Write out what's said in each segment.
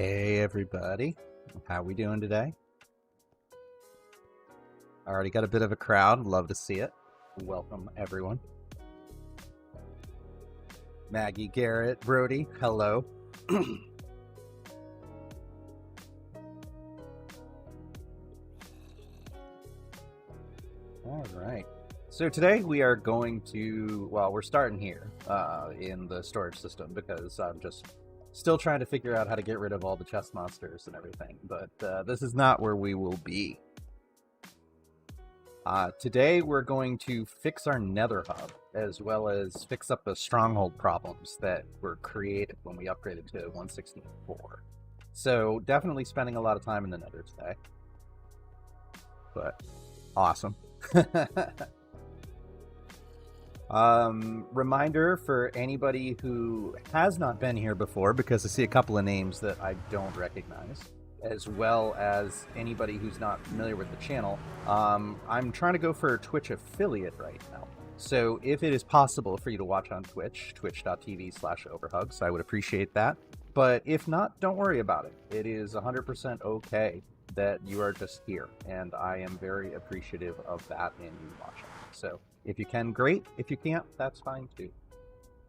Hey everybody, how we doing today? Already got a bit of a crowd, love to see it. Welcome everyone. Maggie, Garrett, Brody, hello. All right, so today we are going to, well, we're starting here in the storage system because I'm just still trying to figure out how to get rid of all the chest monsters and everything, but this is not where we will be. Today we're going to fix our nether hub, as well as fix up the stronghold problems that were created when we upgraded to 164. So definitely spending a lot of time in the nether today. But awesome. Reminder for anybody who has not been here before, because I see a couple of names that I don't recognize, as well as anybody who's not familiar with the channel. I'm trying to go for a Twitch affiliate right now. So if it is possible for you to watch on Twitch, twitch.tv/overhugs, I would appreciate that. But if not, don't worry about it. It is 100% okay that you are just here, and I am very appreciative of that in you watching. So if you can, great. If you can't, that's fine too.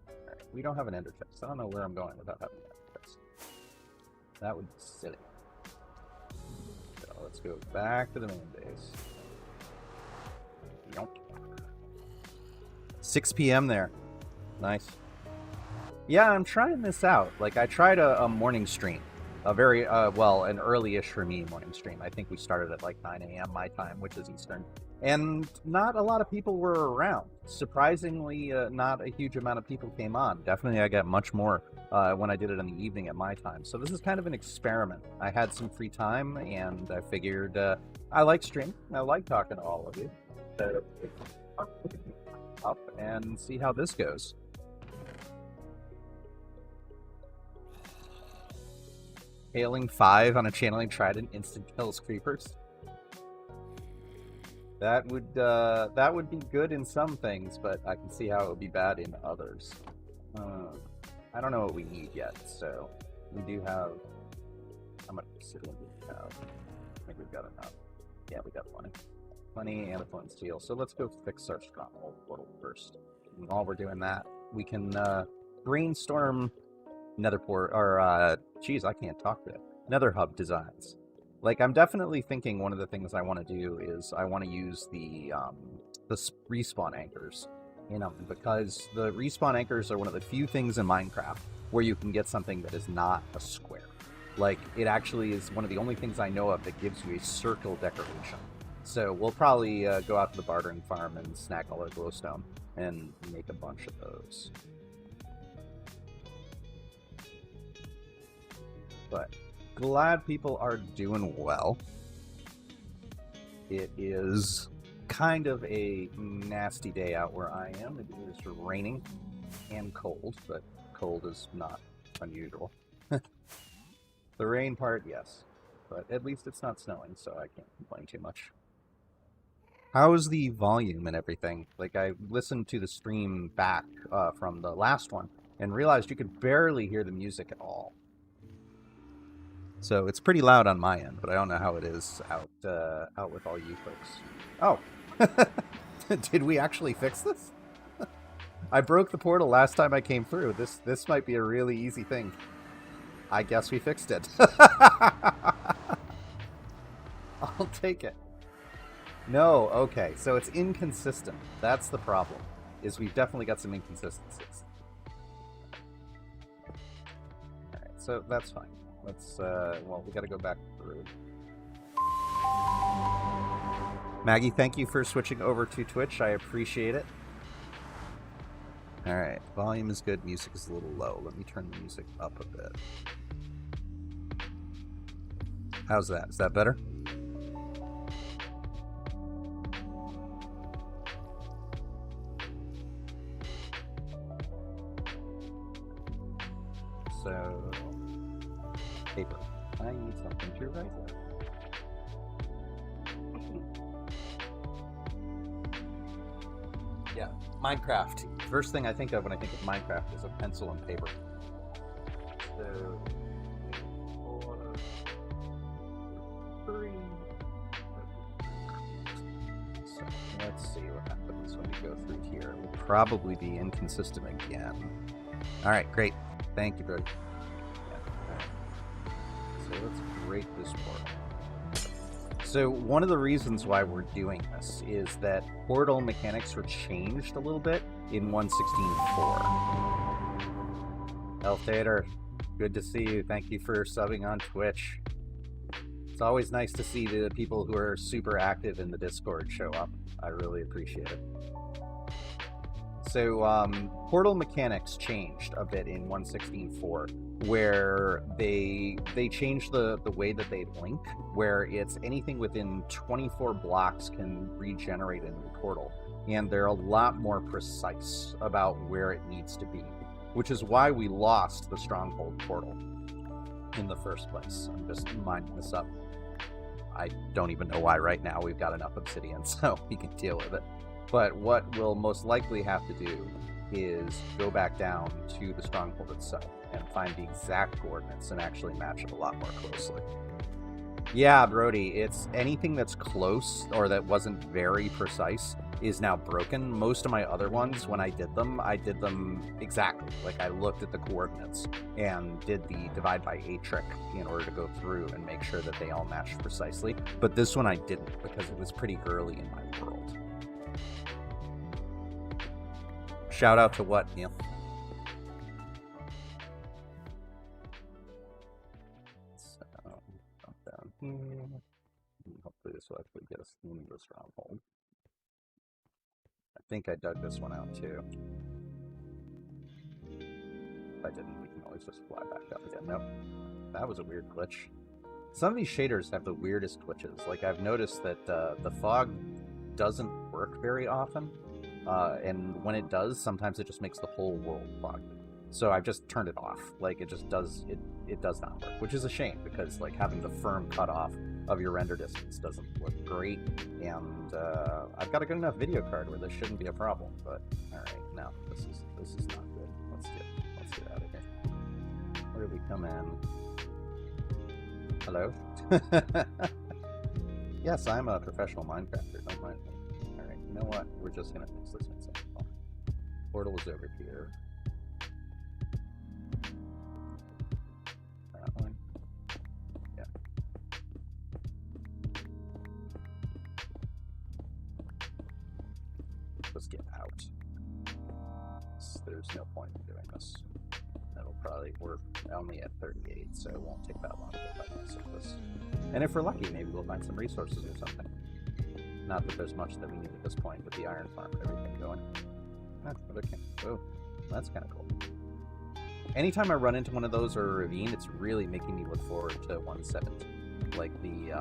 All right, we don't have an ender chest. I don't know where I'm going without having an ender chest. That would be silly. So let's go back to the main base. Nope. 6 p.m. there. Nice. Yeah, I'm trying this out. Like, I tried a morning stream. A very, well, an early-ish for me morning stream. I think we started at like 9 a.m. my time, which is Eastern. And not a lot of people were around. Surprisingly, not a huge amount of people came on. Definitely I got much more when I did it in the evening at my time. So this is kind of an experiment. I had some free time, and I figured I like streaming. I like talking to all of you. So, up and see how this goes. Hailing 5 on a channeling trident instant kills creepers. That would be good in some things, but I can see how it would be bad in others. I don't know what we need yet, so we do have. How much obsidian do we have? I think we've got enough. Yeah, we got plenty, and a flint steel. So let's go fix our stronghold portal first. And while we're doing that, we can brainstorm netherport, or geez, I can't talk today. Nether hub designs. Like, I'm definitely thinking one of the things I want to do is I want to use the respawn anchors in them, because the respawn anchors are one of the few things in Minecraft where you can get something that is not a square. Like, it actually is one of the only things I know of that gives you a circle decoration. So we'll probably go out to the bartering farm and snag all our glowstone and make a bunch of those. But glad people are doing well. It is kind of a nasty day out where I am. It is raining and cold, but cold is not unusual. The rain part, yes, but at least it's not snowing, so I can't complain too much. How's the volume and everything? Like, I listened to the stream back from the last one and realized you could barely hear the music at all. So it's pretty loud on my end, but I don't know how it is out with all you folks. Oh, did we actually fix this? I broke the portal last time I came through. This might be a really easy thing. I guess we fixed it. I'll take it. No, okay, so it's inconsistent. That's the problem, is we've definitely got some inconsistencies. Alright, so that's fine. Let's, well, we gotta go back through. Maggie, thank you for switching over to Twitch. I appreciate it. Alright, volume is good, music is a little low. Let me turn the music up a bit. How's that? Is that better? So, paper. I need something to write with. Yeah, Minecraft. First thing I think of when I think of Minecraft is a pencil and paper. So, what happens when we go through here. It will probably be inconsistent again. All right, great. Thank you, Brody. Yeah, right. So let's break this portal. So one of the reasons why we're doing this is that portal mechanics were changed a little bit in 1.16.4. Elf Tater, good to see you. Thank you for subbing on Twitch. It's always nice to see the people who are super active in the Discord show up. I really appreciate it. So portal mechanics changed a bit in 1.16.4, where they changed the way that they link, where it's anything within 24 blocks can regenerate into the portal, and they're a lot more precise about where it needs to be, which is why we lost the Stronghold portal in the first place. I'm just minding this up. I don't even know why right now. We've got enough obsidian, so we can deal with it. But what we'll most likely have to do is go back down to the Stronghold itself and find the exact coordinates and actually match it a lot more closely. Yeah, Brody, it's anything that's close or that wasn't very precise is now broken. Most of my other ones, when I did them exactly. Like, I looked at the coordinates and did the divide by 8 trick in order to go through and make sure that they all matched precisely. But this one I didn't, because it was pretty early in my world. Shout out to what, Neil? So, drop down here. Hopefully this will actually get us into the Stronghold. I think I dug this one out too. If I didn't, we can always just fly back up again. Nope. That was a weird glitch. Some of these shaders have the weirdest glitches. Like, I've noticed that the fog doesn't work very often. And when it does, sometimes it just makes the whole world foggy. So I've just turned it off. Like, it just does, it does not work, which is a shame, because like having the firm cutoff of your render distance doesn't look great. And I've got a good enough video card where this shouldn't be a problem. But all right, no, this is not good. Let's get out of here. Where do we come in? Hello. Yes, I'm a professional Minecrafter. Don't mind me. All right, you know what? We're just gonna fix this inside. Portal is over here. That one. Yeah. Let's get out. There's no point in doing this. That'll probably, we're only at 38, so it won't take that long to get back on the surface. And if we're lucky, maybe we'll find some resources or something. Not that there's much that we need at this point with the iron farm and everything going. Oh, that's kind of cool. Anytime I run into one of those or a ravine, it's really making me look forward to 170. Like the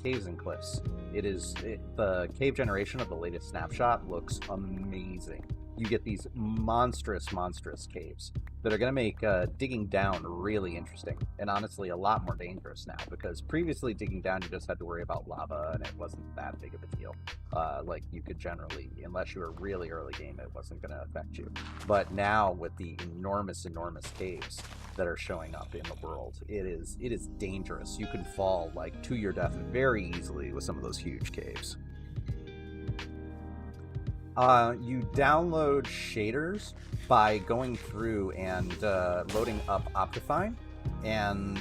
caves and cliffs. The cave generation of the latest snapshot looks amazing. You get these monstrous caves that are going to make digging down really interesting, and honestly a lot more dangerous now, because previously digging down you just had to worry about lava and it wasn't that big of a deal. Like, you could generally, unless you were really early game, it wasn't going to affect you. But now with the enormous caves that are showing up in the world, it is dangerous. You can fall like to your death very easily with some of those huge caves. You download shaders by going through and loading up Optifine, and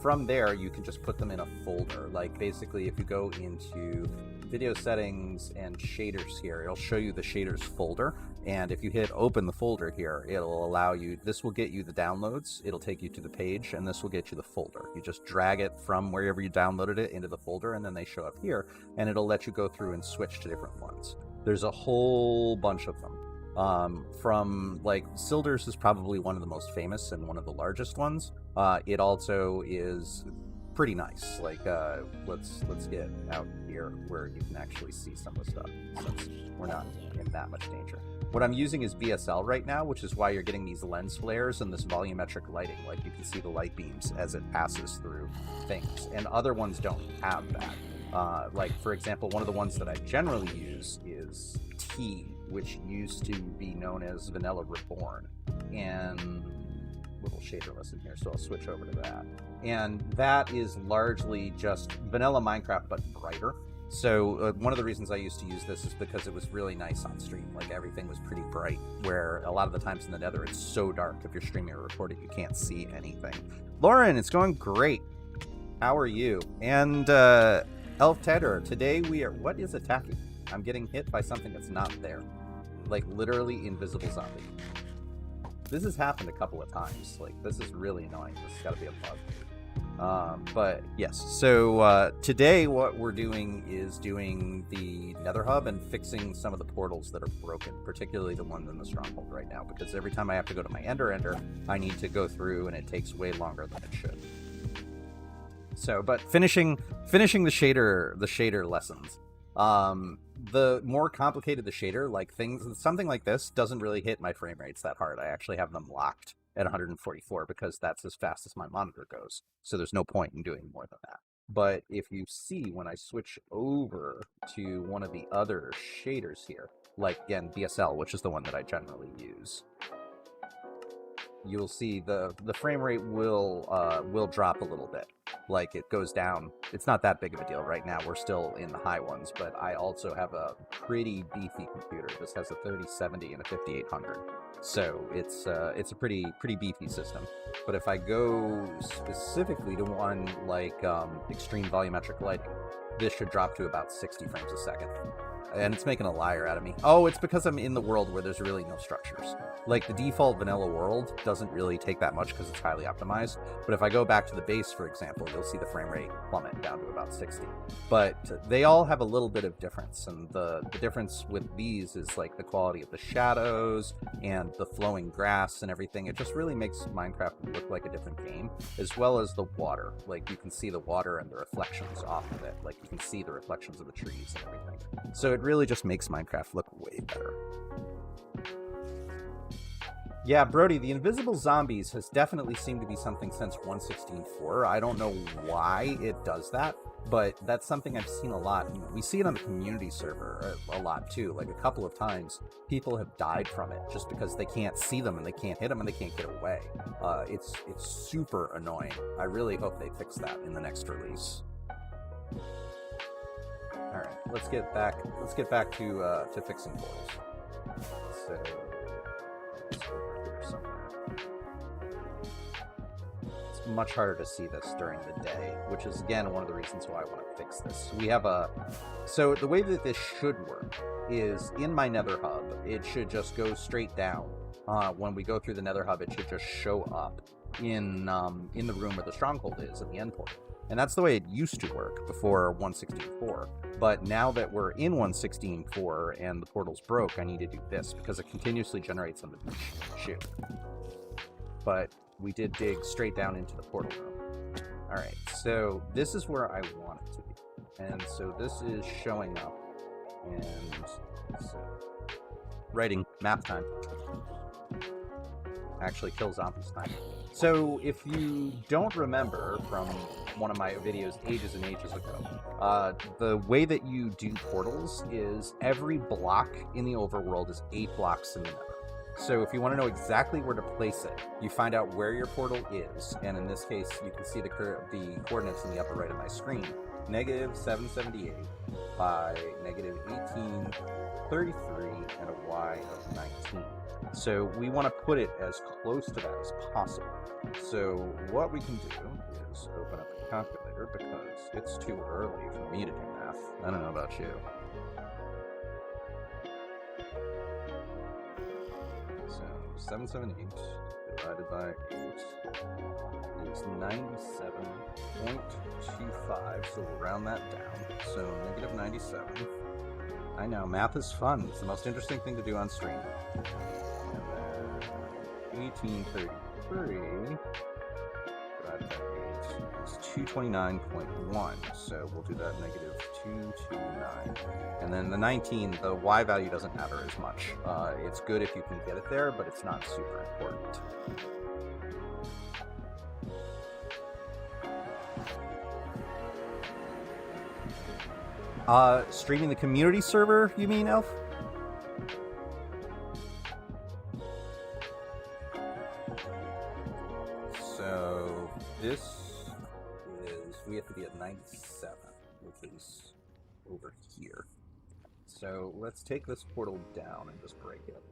from there you can just put them in a folder. Like, basically, if you go into video settings and shaders here, it'll show you the shaders folder, and if you hit open the folder here, it'll allow you, this will get you the downloads, it'll take you to the page, and this will get you the folder. You just drag it from wherever you downloaded it into the folder, and then they show up here, and it'll let you go through and switch to different ones. There's a whole bunch of them. From, like, Sildur's is probably one of the most famous and one of the largest ones. It also is pretty nice. Like, let's get out here where you can actually see some of the stuff, since we're not in that much danger. What I'm using is VSL right now, which is why you're getting these lens flares and this volumetric lighting. Like, you can see the light beams as it passes through things, and other ones don't have that. Like, for example, one of the ones that I generally use is T, which used to be known as Vanilla Reborn, and little shaderless in here, so I'll switch over to that. And that is largely just vanilla Minecraft, but brighter. So one of the reasons I used to use this is because it was really nice on stream. Like everything was pretty bright, where a lot of the times in the Nether it's so dark if you're streaming or recording you can't see anything. Lauren, it's going great. How are you? And Elf Tedder, today we are... What is attacking? I'm getting hit by something that's not there. Like literally invisible zombie. This has happened a couple of times. Like this is really annoying. This has got to be a bug. But yes, so today what we're doing is doing the Nether Hub and fixing some of the portals that are broken, particularly the one in the Stronghold right now, because every time I have to go to my Ender, I need to go through and it takes way longer than it should. So, but finishing the shader lessons. The more complicated the shader, like something like this doesn't really hit my frame rates that hard. I actually have them locked at 144 because that's as fast as my monitor goes. So there's no point in doing more than that. But if you see when I switch over to one of the other shaders here, like again BSL, which is the one that I generally use, you'll see the frame rate will drop a little bit. Like it goes down. It's not that big of a deal right now. We're still in the high ones, but I also have a pretty beefy computer. This has a 3070 and a 5800. So it's a pretty beefy system. But if I go specifically to one like extreme volumetric lighting, this should drop to about 60 frames a second. And it's making a liar out of me. Oh, it's because I'm in the world where there's really no structures. Like the default vanilla world doesn't really take that much because it's highly optimized. But if I go back to the base, for example, you'll see the frame rate plummet down to about 60. But they all have a little bit of difference. And the difference with these is like the quality of the shadows and the flowing grass and everything. It just really makes Minecraft look like a different game, as well as the water. Like you can see the water and the reflections off of it. Like you can see the reflections of the trees and everything. So it really just makes Minecraft look way better. Yeah, Brody, the invisible zombies has definitely seemed to be something since 1.16.4. I don't know why it does that, but that's something I've seen a lot. We see it on the community server a lot too. Like a couple of times, people have died from it just because they can't see them and they can't hit them and they can't get away. It's super annoying. I really hope they fix that in the next release. All right, let's get back to fixing portals. So it's over here somewhere. It's much harder to see this during the day, which is again one of the reasons why I want to fix this. We have so the way that this should work is in my Nether Hub, it should just go straight down. When we go through the Nether Hub, it should just show up in the room where the Stronghold is at the end point. And that's the way it used to work before 1.16.4. But now that we're in 1.16.4 and the portal's broke, I need to do this because it continuously generates on the chute. But we did dig straight down into the portal room. All right, so this is where I want it to be. And so this is showing up. And so writing math time. Actually kill zombies time. So if you don't remember from one of my videos ages and ages ago, the way that you do portals is every block in the overworld is 8 blocks in the Nether. So if you want to know exactly where to place it, you find out where your portal is, and in this case you can see the coordinates in the upper right of my screen. -778 by -1833 and a y of 19. So we want to put it as close to that as possible. So what we can do is open up a calculator because it's too early for me to do math. I don't know about you. So 778 divided by 8 is 97.25. So we'll round that down. So -97. I know, math is fun. It's the most interesting thing to do on stream. And then 1833 divided by 8 is 229.1. So we'll do that -229. And then the 19, the y value doesn't matter as much. It's good if you can get it there, but it's not super important. Streaming the community server, you mean, Elf? So this is, we have to be at 97, which is over here. So let's take this portal down and just break it.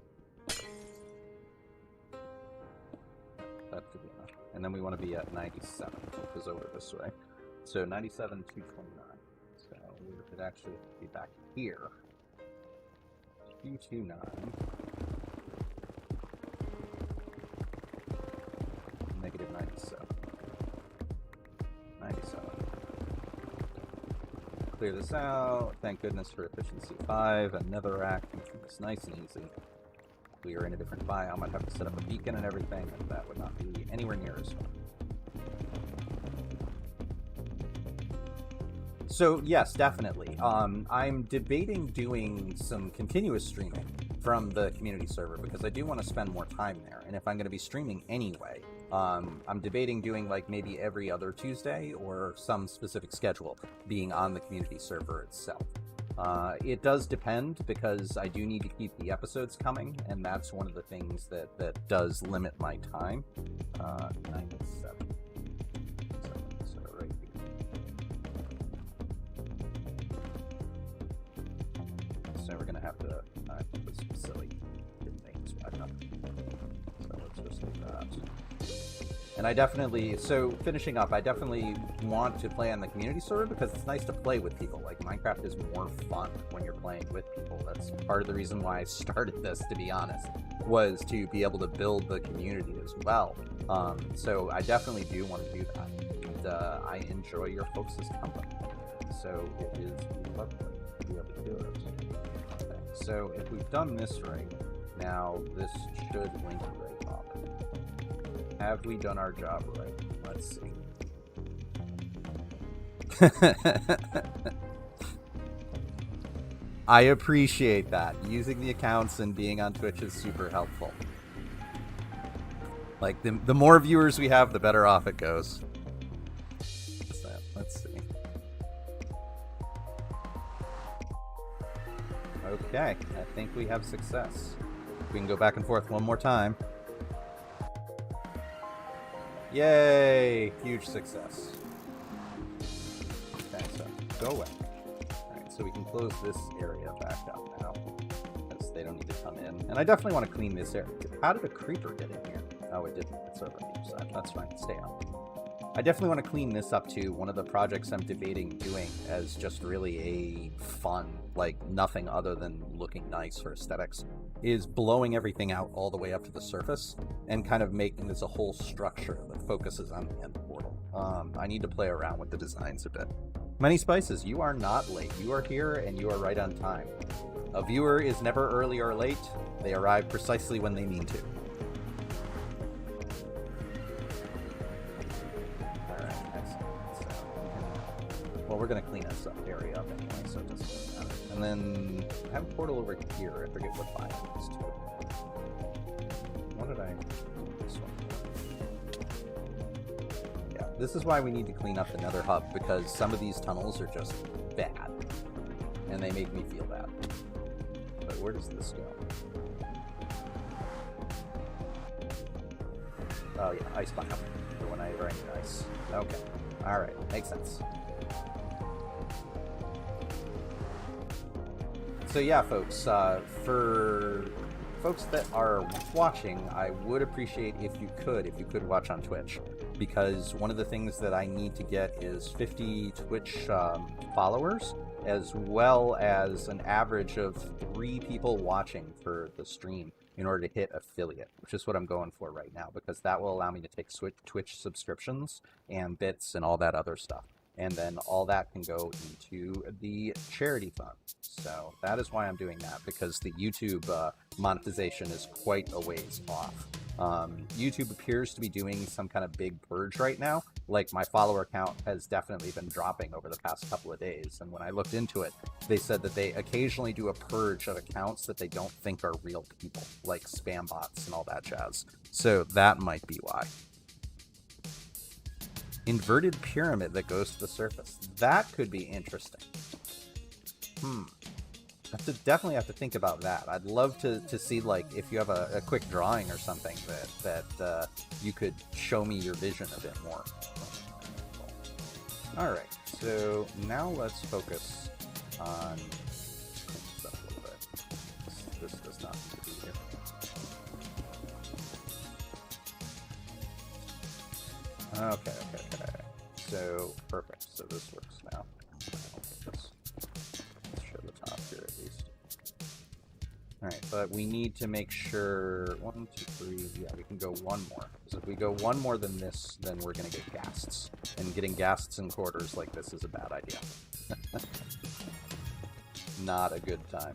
That could be enough. And then we want to be at 97, which is over this way. So 97, 229. So we could actually be back here. 229. Negative 97. 97. Clear this out. Thank goodness for efficiency 5. Another act, making this nice and easy. We are in a different biome. I'd have to set up a beacon and everything, and that would not be anywhere near as fun. So yes, definitely. I'm debating doing some continuous streaming from the community server because I do want to spend more time there. And if I'm going to be streaming anyway, I'm debating doing like maybe every other Tuesday or some specific schedule being on the community server itself. It does depend because I do need to keep the episodes coming, and that's one of the things that does limit my time. 97. So right here. So we're gonna have to put some silly things back up. So let's just do that. And I definitely, so finishing up, I definitely want to play on the community server because it's nice to play with people. Like, Minecraft is more fun when you're playing with people. That's part of the reason why I started this, to be honest, was to be able to build the community as well. So I definitely do want to do that. And I enjoy your folks' company. So it is lovely to be able to do it. Okay. So if we've done this right, now this should link right up. Have we done our job right? Let's see. I appreciate that. Using the accounts and being on Twitch is super helpful. Like, the more viewers we have, the better off it goes. What's that? Let's see. Okay, I think we have success. We can go back and forth one more time. Yay! Huge success. Okay, so go away. Alright, so we can close this area back up now, because they don't need to come in. And I definitely want to clean this area. How did a creeper get in here? Oh, it didn't. It's over on the other side. That's fine. Stay on. I definitely want to clean this up too. One of the projects I'm debating doing as just really a fun, like nothing other than looking nice for aesthetics, is blowing everything out all the way up to the surface and kind of making this a whole structure that focuses on the end portal. I need to play around with the designs a bit. Many Spices, you are not late. You are here and you are right on time. A viewer is never early or late. They arrive precisely when they mean to. Well, we're going to clean this area up anyway, so it doesn't matter. And then I have a portal over here. I forget what biome it is too. What did I... This one. Yeah, this is why we need to clean up the Nether Hub, because some of these tunnels are just bad. And they make me feel bad. But where does this go? Oh yeah, ice biome. For when I ever need ice. Okay. Alright, makes sense. So yeah, folks, for folks that are watching, I would appreciate if you could watch on Twitch, because one of the things that I need to get is 50 Twitch followers, as well as an average of 3 people watching for the stream in order to hit affiliate, which is what I'm going for right now, because that will allow me to take Twitch subscriptions and bits and all that other stuff. And then all that can go into the charity fund. So that is why I'm doing that, because the YouTube monetization is quite a ways off. YouTube appears to be doing some kind of big purge right now. Like, my follower count has definitely been dropping over the past couple of days. And when I looked into it, they said that they occasionally do a purge of accounts that they don't think are real people, like spam bots and all that jazz. So that might be why. Inverted pyramid that goes to the surface. That could be interesting. Definitely have to think about that. I'd love to see, like, if you have a quick drawing or something that you could show me your vision a bit more. Alright, so now let's focus on this up a little bit. This does not need to be here. Okay. So perfect. So this works now. Let's show the top here at least. All right, but we need to make sure 1, 2, 3. Yeah, we can go one more. Because if we go one more than this, then we're gonna get ghasts, and getting ghasts in quarters like this is a bad idea. Not a good time.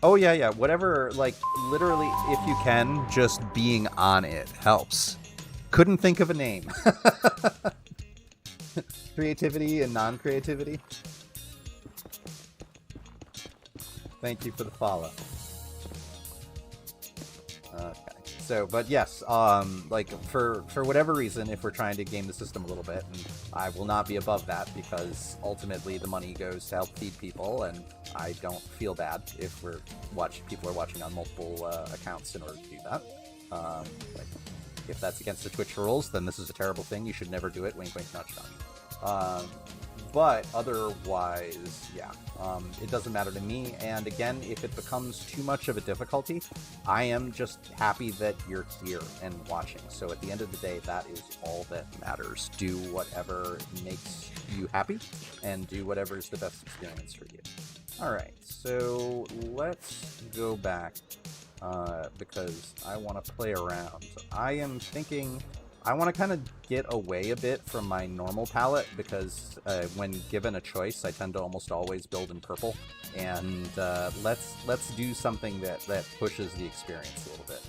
Oh yeah. Whatever. Like literally, if you can, just being on it helps. Couldn't think of a name. Creativity and non-creativity. Thank you for the follow. Okay. So, but yes, like for whatever reason, if we're trying to game the system a little bit, and I will not be above that because ultimately the money goes to help feed people, and I don't feel bad if people are watching on multiple accounts in order to do that. Like, if that's against the Twitch rules, then this is a terrible thing. You should never do it. Wink, wink, nudge, nudge. But otherwise, yeah, it doesn't matter to me. And again, if it becomes too much of a difficulty, I am just happy that you're here and watching. So at the end of the day, that is all that matters. Do whatever makes you happy and do whatever is the best experience for you. All right, so let's go back because I want to play around. I am thinking I want to kind of get away a bit from my normal palette because when given a choice, I tend to almost always build in purple. And let's do something that pushes the experience a little bit.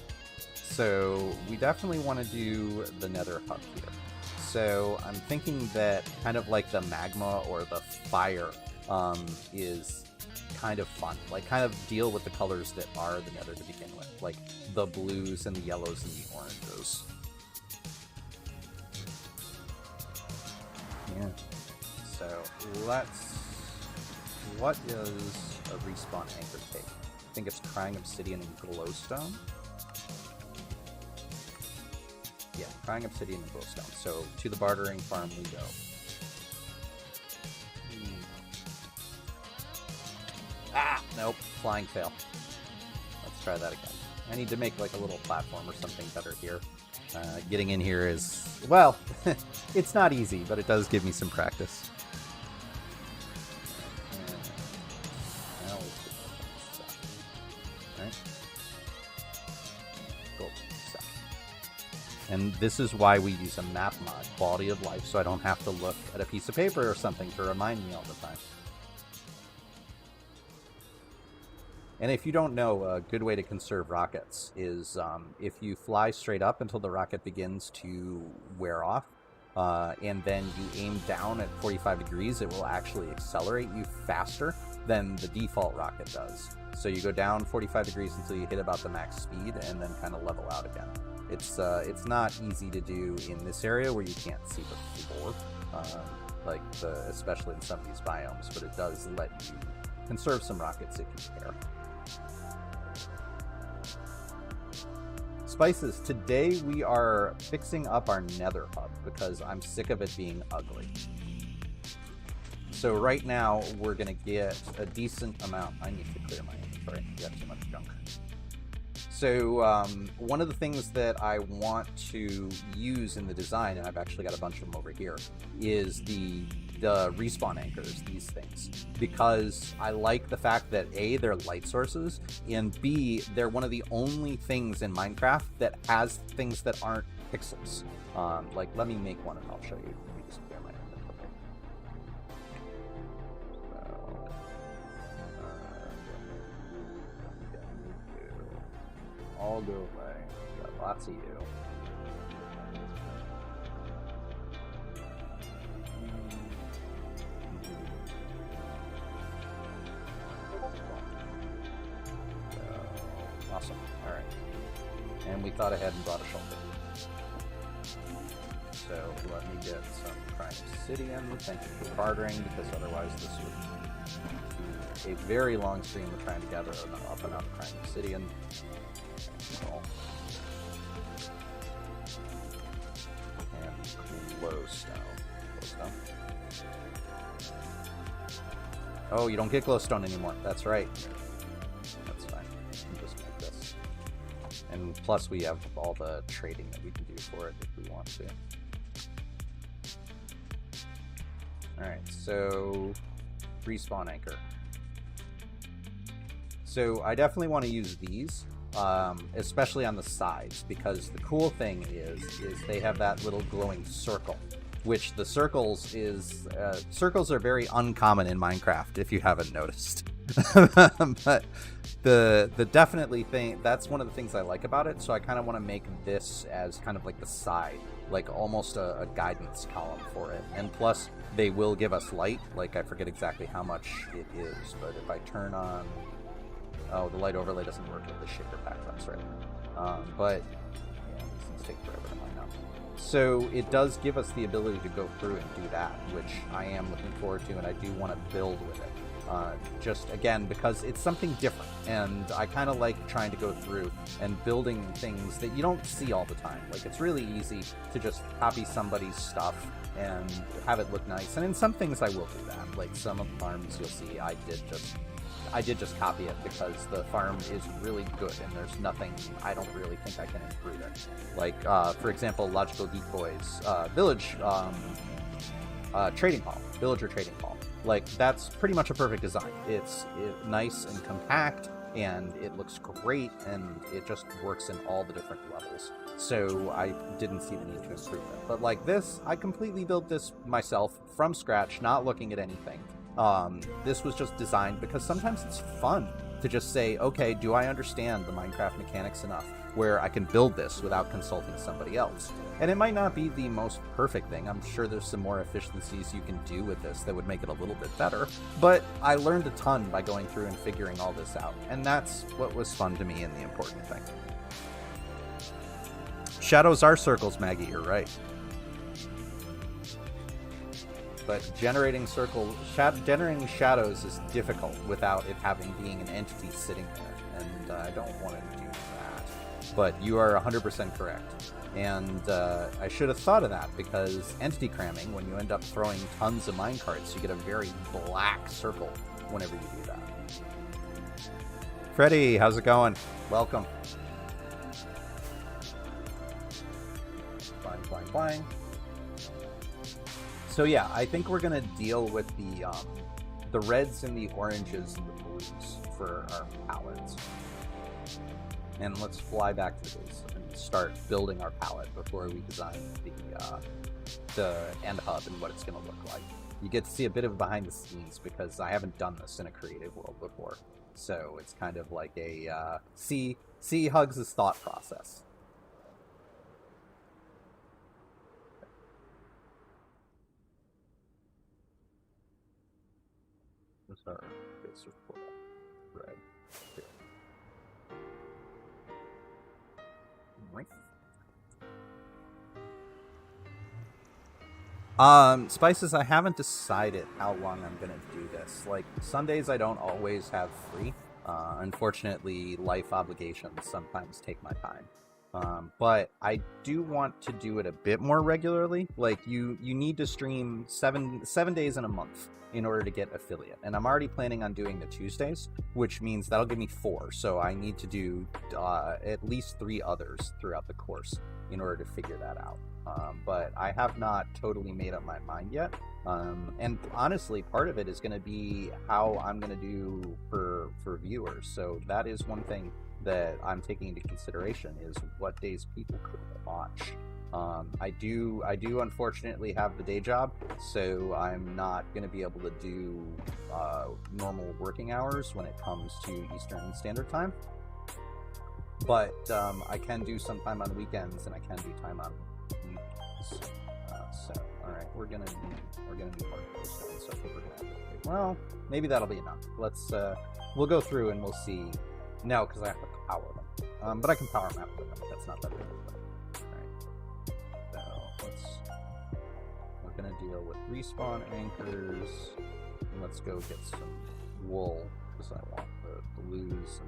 So we definitely want to do the Nether hub here. So I'm thinking that kind of like the magma or the fire is kind of fun. Like kind of deal with the colors that are the Nether to begin with, like the blues and the yellows and the oranges. Yeah. So what is a respawn anchor take? I think it's Crying Obsidian and Glowstone. Yeah, Crying Obsidian and Glowstone. So to the bartering farm we go. Ah, nope, flying fail. Let's try that again. I need to make like a little platform or something better here. Getting in here is, well, it's not easy, but it does give me some practice. Right. Cool. And this is why we use a map mod, quality of life, so I don't have to look at a piece of paper or something to remind me all the time. And if you don't know, a good way to conserve rockets is if you fly straight up until the rocket begins to wear off, and then you aim down at 45 degrees, it will actually accelerate you faster than the default rocket does. So you go down 45 degrees until you hit about the max speed, and then kind of level out again. It's not easy to do in this area where you can't see the floor, especially in some of these biomes, but it does let you conserve some rockets if you care. Spices, today we are fixing up our Nether hub because I'm sick of it being ugly. So right now we're going to get a decent amount. I need to clear my inventory. I got too much junk. So one of the things that I want to use in the design, and I've actually got a bunch of them over here, is the respawn anchors, these things, because I like the fact that A, they're light sources, and B, they're one of the only things in Minecraft that has things that aren't pixels. Like, let me make one and I'll show you. Let me just clear my inventory. So, all go away. Got lots of you. Awesome. All right. And we thought ahead and brought a shoulder. So let me get some Crying Obsidian. Thank you for bartering, because otherwise this would be a very long stream of trying to gather up enough Crying Obsidian. Cool. And Glowstone. Oh, you don't get glowstone anymore. That's right. That's fine. We can just make this. And plus we have all the trading that we can do for it if we want to. Alright, so respawn anchor. So I definitely want to use these, especially on the sides, because the cool thing is they have that little glowing circle, which the circles are very uncommon in Minecraft if you haven't noticed. But the definitely thing, that's one of the things I like about it. So I kind of want to make this as kind of like the side, like almost a guidance column for it. And plus they will give us light. Like I forget exactly how much it is, but if I turn on, oh, the light overlay doesn't work with the shader pack, that's right. But yeah, these things take forever to line up. So it does give us the ability to go through and do that, which I am looking forward to, and I do want to build with it. Just again, because it's something different, and I kind of like trying to go through and building things that you don't see all the time. Like, it's really easy to just copy somebody's stuff and have it look nice, and in some things I will do that. Like some of the farms you'll see, I did just copy it because the farm is really good and there's nothing, I don't really think I can improve it. Like, for example, Logical Decoys, village, trading hall, villager trading hall. Like, that's pretty much a perfect design. It's nice and compact, and it looks great, and it just works in all the different levels. So I didn't see the need to improve it. But like this, I completely built this myself from scratch, not looking at anything. This was just designed because sometimes it's fun to just say, okay, do I understand the Minecraft mechanics enough where I can build this without consulting somebody else? And it might not be the most perfect thing. I'm sure there's some more efficiencies you can do with this that would make it a little bit better, but I learned a ton by going through and figuring all this out, and that's what was fun to me and the important thing. Shadows are circles, Maggie, you're right. But generating shadows is difficult without it being an entity sitting there, and I don't want to do that. But you are 100% correct. And I should have thought of that, because entity cramming, when you end up throwing tons of minecarts, you get a very black circle whenever you do that. Freddie, how's it going? Welcome. Flying. So yeah, I think we're gonna deal with the reds and the oranges and the blues for our palettes. And let's fly back to this and start building our palette before we design the end hub and what it's gonna look like. You get to see a bit of behind the scenes because I haven't done this in a creative world before. So it's kind of like a see Hugs' thought process. What's our base report? Red. Here. Right. Spices, I haven't decided how long I'm gonna do this. Like, Sundays I don't always have free. Unfortunately, life obligations sometimes take my time. But I do want to do it a bit more regularly. Like, you need to stream seven days in a month in order to get affiliate, and I'm already planning on doing the Tuesdays, which means that'll give me 4, so I need to do at least 3 others throughout the course in order to figure that out. But I have not totally made up my mind yet, and honestly, part of it is going to be how I'm going to do for viewers. So that is one thing that I'm taking into consideration, is what days people could watch. I do unfortunately have the day job, so I'm not going to be able to do normal working hours when it comes to Eastern Standard Time. But I can do some time on weekends, and I can do time on weekends. So, all right, we're gonna need part of those stones. So I think we're gonna have to. Well, maybe that'll be enough. Let's we'll go through and we'll see. No, because I have to power them. But I can power map with them. That's not that big of a deal. We're gonna deal with respawn anchors. And let's go get some wool, because I want the blues.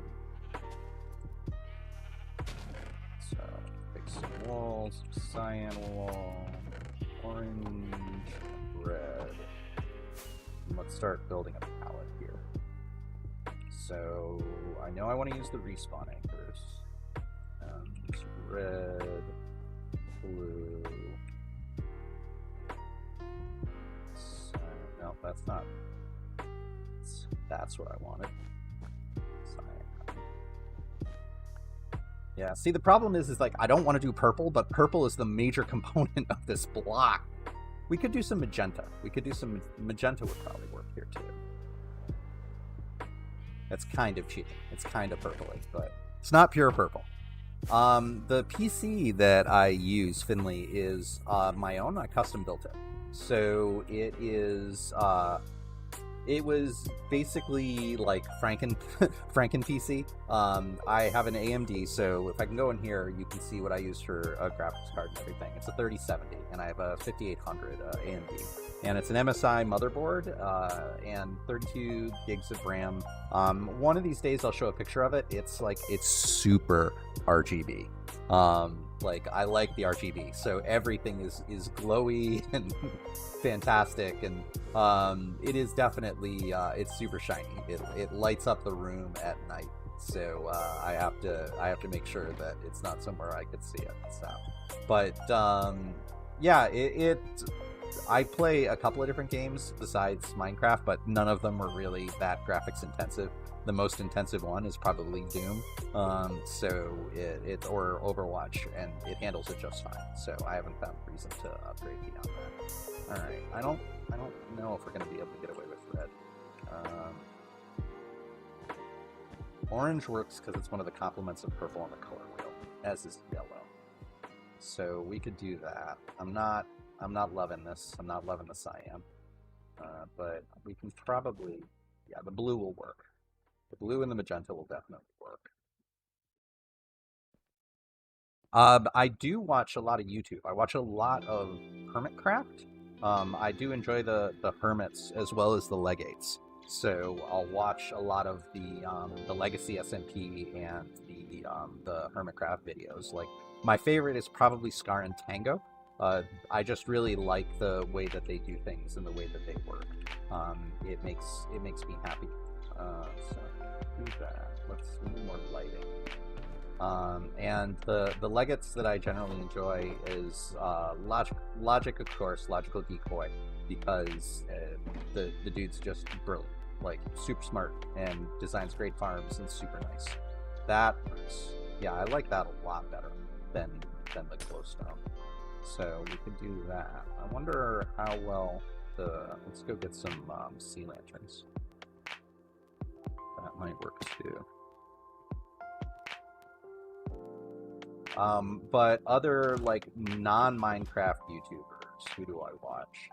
So pick some wool, some cyan wool, orange, red. let's start building a palette here. So I know I want to use the respawn anchors. Red, blue. No, that's not. That's what I wanted. Yeah, see, the problem is like, I don't want to do purple, but purple is the major component of this block. We could do some magenta. Magenta would probably work here too. That's kind of cheating. It's kind of purpley, but it's not pure purple. The PC that I use, Finley, is my own. I custom built it. So it is, it was basically like Franken PC. I have an AMD, so if I can go in here, you can see what I use for a graphics card and everything. It's a 3070, and I have a 5800 AMD. And it's an MSI motherboard, and 32 gigs of RAM. One of these days I'll show a picture of it. It's super RGB. Like, I like the RGB, so everything is glowy and fantastic, and it is definitely it's super shiny. It lights up the room at night, so I have to make sure that it's not somewhere I could see it. So, but yeah, I play a couple of different games besides Minecraft, but none of them were really that graphics intensive. The most intensive one is probably Doom, so it or Overwatch, and it handles it just fine. So I haven't found a reason to upgrade beyond that. All right, I don't know if we're going to be able to get away with red. Orange works because it's one of the complements of purple on the color wheel, as is yellow. So we could do that. I'm not loving this. I'm not loving the cyan, but we can probably, yeah, the blue will work. The blue and the magenta will definitely work. I do watch a lot of YouTube. I watch a lot of Hermitcraft. I do enjoy the Hermits as well as the Legates. So I'll watch a lot of the Legacy SMP and the Hermitcraft videos. Like, my favorite is probably Scar and Tango. I just really like the way that they do things and the way that they work. It makes me happy. So do that. Let's do more lighting. And the legates that I generally enjoy is Logic, of course, Logical Decoy, because the dude's just brilliant, like super smart, and designs great farms and super nice. That works. Yeah, I like that a lot better than the glowstone. So we could do that. I wonder how well let's go get some sea lanterns. That might work too. But other, like, non-Minecraft YouTubers, who do I watch?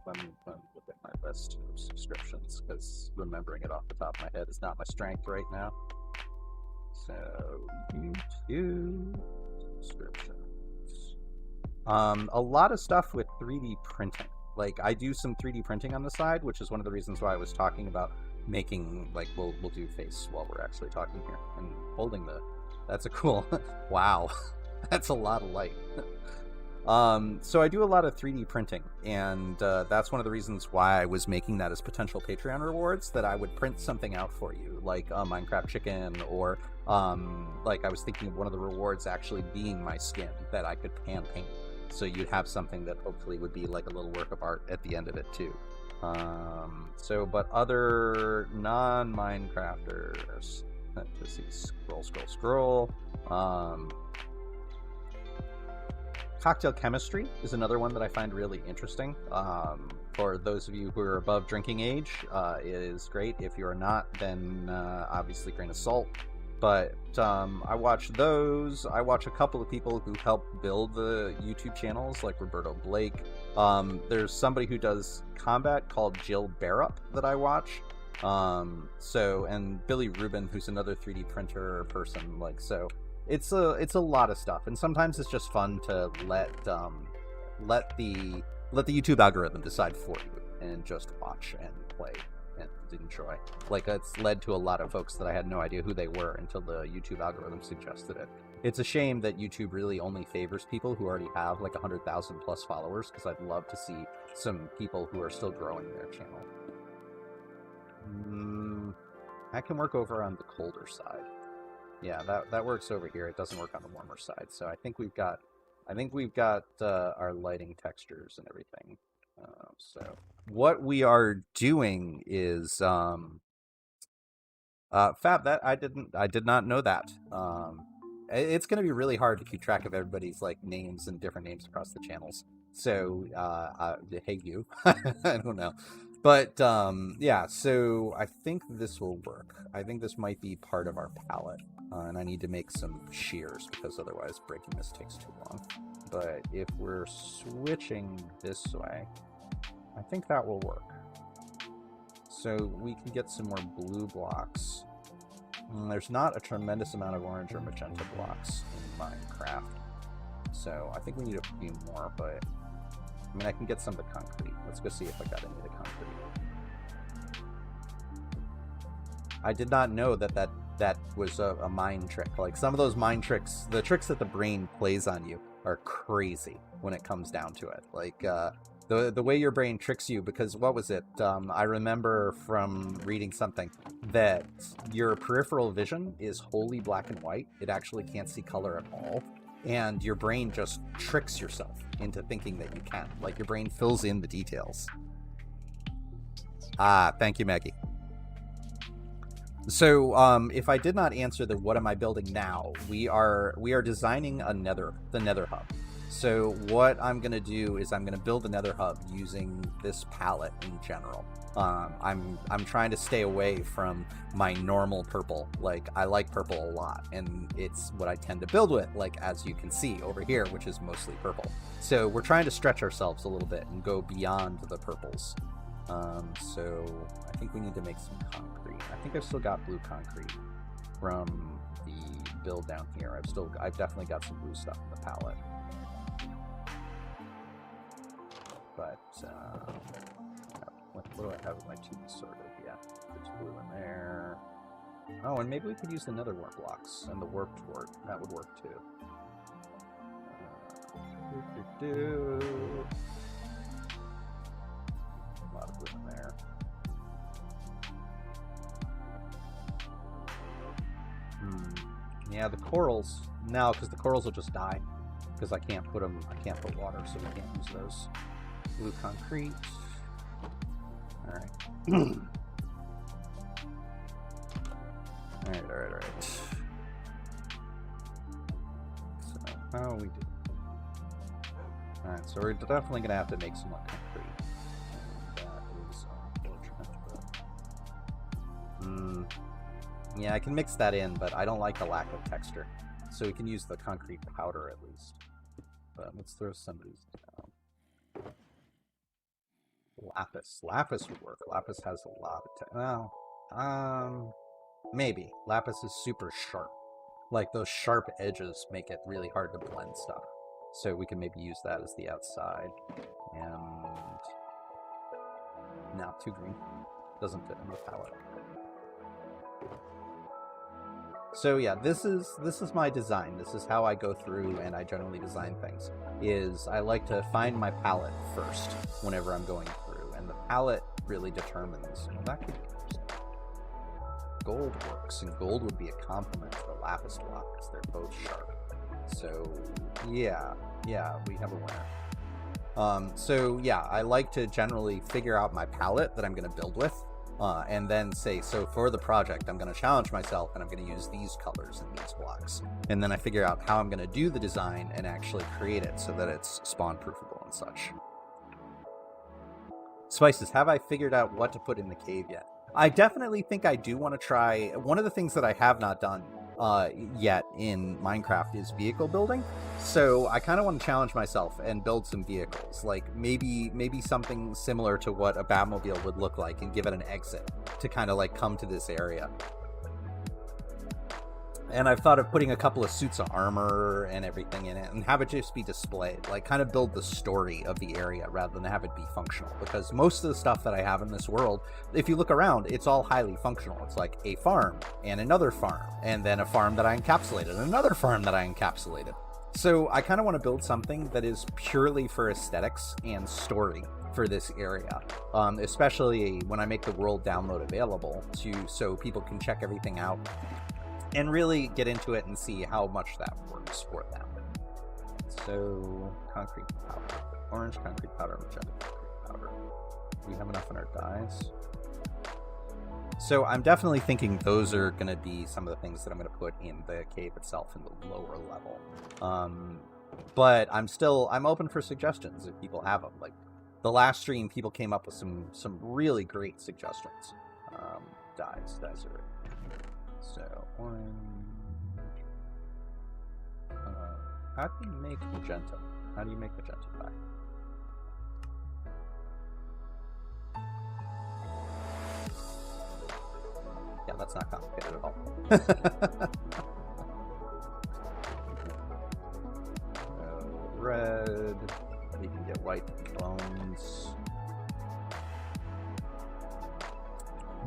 Let me look at my list of subscriptions, because remembering it off the top of my head is not my strength right now. So, YouTube subscriptions. A lot of stuff with 3D printing. Like, I do some 3D printing on the side, which is one of the reasons why I was talking about making, like, we'll do face while we're actually talking here, and holding that's a cool, wow, that's a lot of light. So I do a lot of 3D printing, and that's one of the reasons why I was making that as potential Patreon rewards, that I would print something out for you, like a Minecraft chicken, or like I was thinking of one of the rewards actually being my skin that I could hand paint. So you'd have something that hopefully would be like a little work of art at the end of it too. But other non-Minecrafters, let's see, scroll. Cocktail chemistry is another one that I find really interesting. For those of you who are above drinking age, it is great. If you are not, then obviously grain of salt. But I watch those. I watch a couple of people who help build the YouTube channels, like Roberto Blake. There's somebody who does combat called Jill Barup that I watch. And Billy Rubin, who's another 3D printer person. Like, so it's a lot of stuff, and sometimes it's just fun to let the YouTube algorithm decide for you and just watch and play and enjoy. Like, it's led to a lot of folks that I had no idea who they were until the YouTube algorithm suggested it. It's a shame that YouTube really only favors people who already have like 100,000 plus followers, because I'd love to see some people who are still growing their channel. I can work over on the colder side. Yeah, that works over here. It doesn't work on the warmer side. So I think we've got our lighting textures and everything. So what we are doing is Fab, that I did not know that. It's going to be really hard to keep track of everybody's like names and different names across the channels. So hey you, I don't know. But yeah, so I think this will work. I think this might be part of our palette. And I need to make some shears because otherwise breaking this takes too long. But if we're switching this way, I think that will work. So we can get some more blue blocks. There's not a tremendous amount of orange or magenta blocks in Minecraft. So I think we need a few more, but I mean, I can get some of the concrete. Let's go see if I got any of the concrete. I did not know that was a mind trick. Like some of those mind tricks, the tricks that the brain plays on you are crazy when it comes down to it. Like the way your brain tricks you, because what was it? I remember from reading something that your peripheral vision is wholly black and white. It actually can't see color at all. And your brain just tricks yourself into thinking that you can. Like your brain fills in the details. Thank you, Maggie. So if I did not answer the what am I building now, we are designing the nether hub. So what I'm going to do is I'm going to build a nether hub using this palette in general. I'm trying to stay away from my normal purple. Like I like purple a lot, and it's what I tend to build with, like as you can see over here, which is mostly purple. So we're trying to stretch ourselves a little bit and go beyond the purples. So I think we need to make some concrete. I think I've still got blue concrete from the build down here. I've definitely got some blue stuff in the palette. But what do I have with my 2D sorted? Yeah, there's blue in there. Oh, and maybe we could use the nether wart blocks and the warped wart. That would work too. A lot of blue in there. Yeah, the corals. No, because the corals will just die. Because I can't put water, so we can't use those. Blue concrete. Alright. Alright. So, how we do? Alright, so we're definitely going to have to make some more concrete. And that is unfortunate. Yeah, I can mix that in, but I don't like the lack of texture. So we can use the concrete powder at least. But let's throw some of these down. Lapis. Lapis would work. Lapis has a lot of maybe. Lapis is super sharp. Like those sharp edges make it really hard to blend stuff. So we can maybe use that as the outside. And no, too green. Doesn't fit in the palette. So yeah, this is my design. This is how I go through and I generally design things. Is I like to find my palette first whenever I'm going through, and the palette really determines. Well, that could be interesting. Gold works, and gold would be a complement to the lapis block because they're both sharp. So yeah, we have a winner. So yeah, I like to generally figure out my palette that I'm going to build with. And then say, so for the project, I'm going to challenge myself and I'm going to use these colors and these blocks. And then I figure out how I'm going to do the design and actually create it so that it's spawn proofable and such. Spices, have I figured out what to put in the cave yet? I definitely think I do want to try. One of the things that I have not done yet in Minecraft is vehicle building. So I kind of want to challenge myself and build some vehicles, like maybe something similar to what a Batmobile would look like, and give it an exit to kind of like come to this area. And I've thought of putting a couple of suits of armor and everything in it and have it just be displayed, like kind of build the story of the area rather than have it be functional. Because most of the stuff that I have in this world, if you look around, it's all highly functional. It's like a farm and another farm, and then a farm that I encapsulated, and another farm that I encapsulated. So I kind of want to build something that is purely for aesthetics and story for this area, especially when I make the world download available so people can check everything out and really get into it and see how much that works for them. So, concrete powder. Orange concrete powder, magenta concrete powder. Do we have enough in our dyes? So I'm definitely thinking those are going to be some of the things that I'm going to put in the cave itself in the lower level. But I'm open for suggestions if people have them. Like the last stream, people came up with some really great suggestions. Dyes are. So, orange. How do you make magenta? How do you make magenta dye? Yeah, that's not complicated at all. Red. You can get white bones.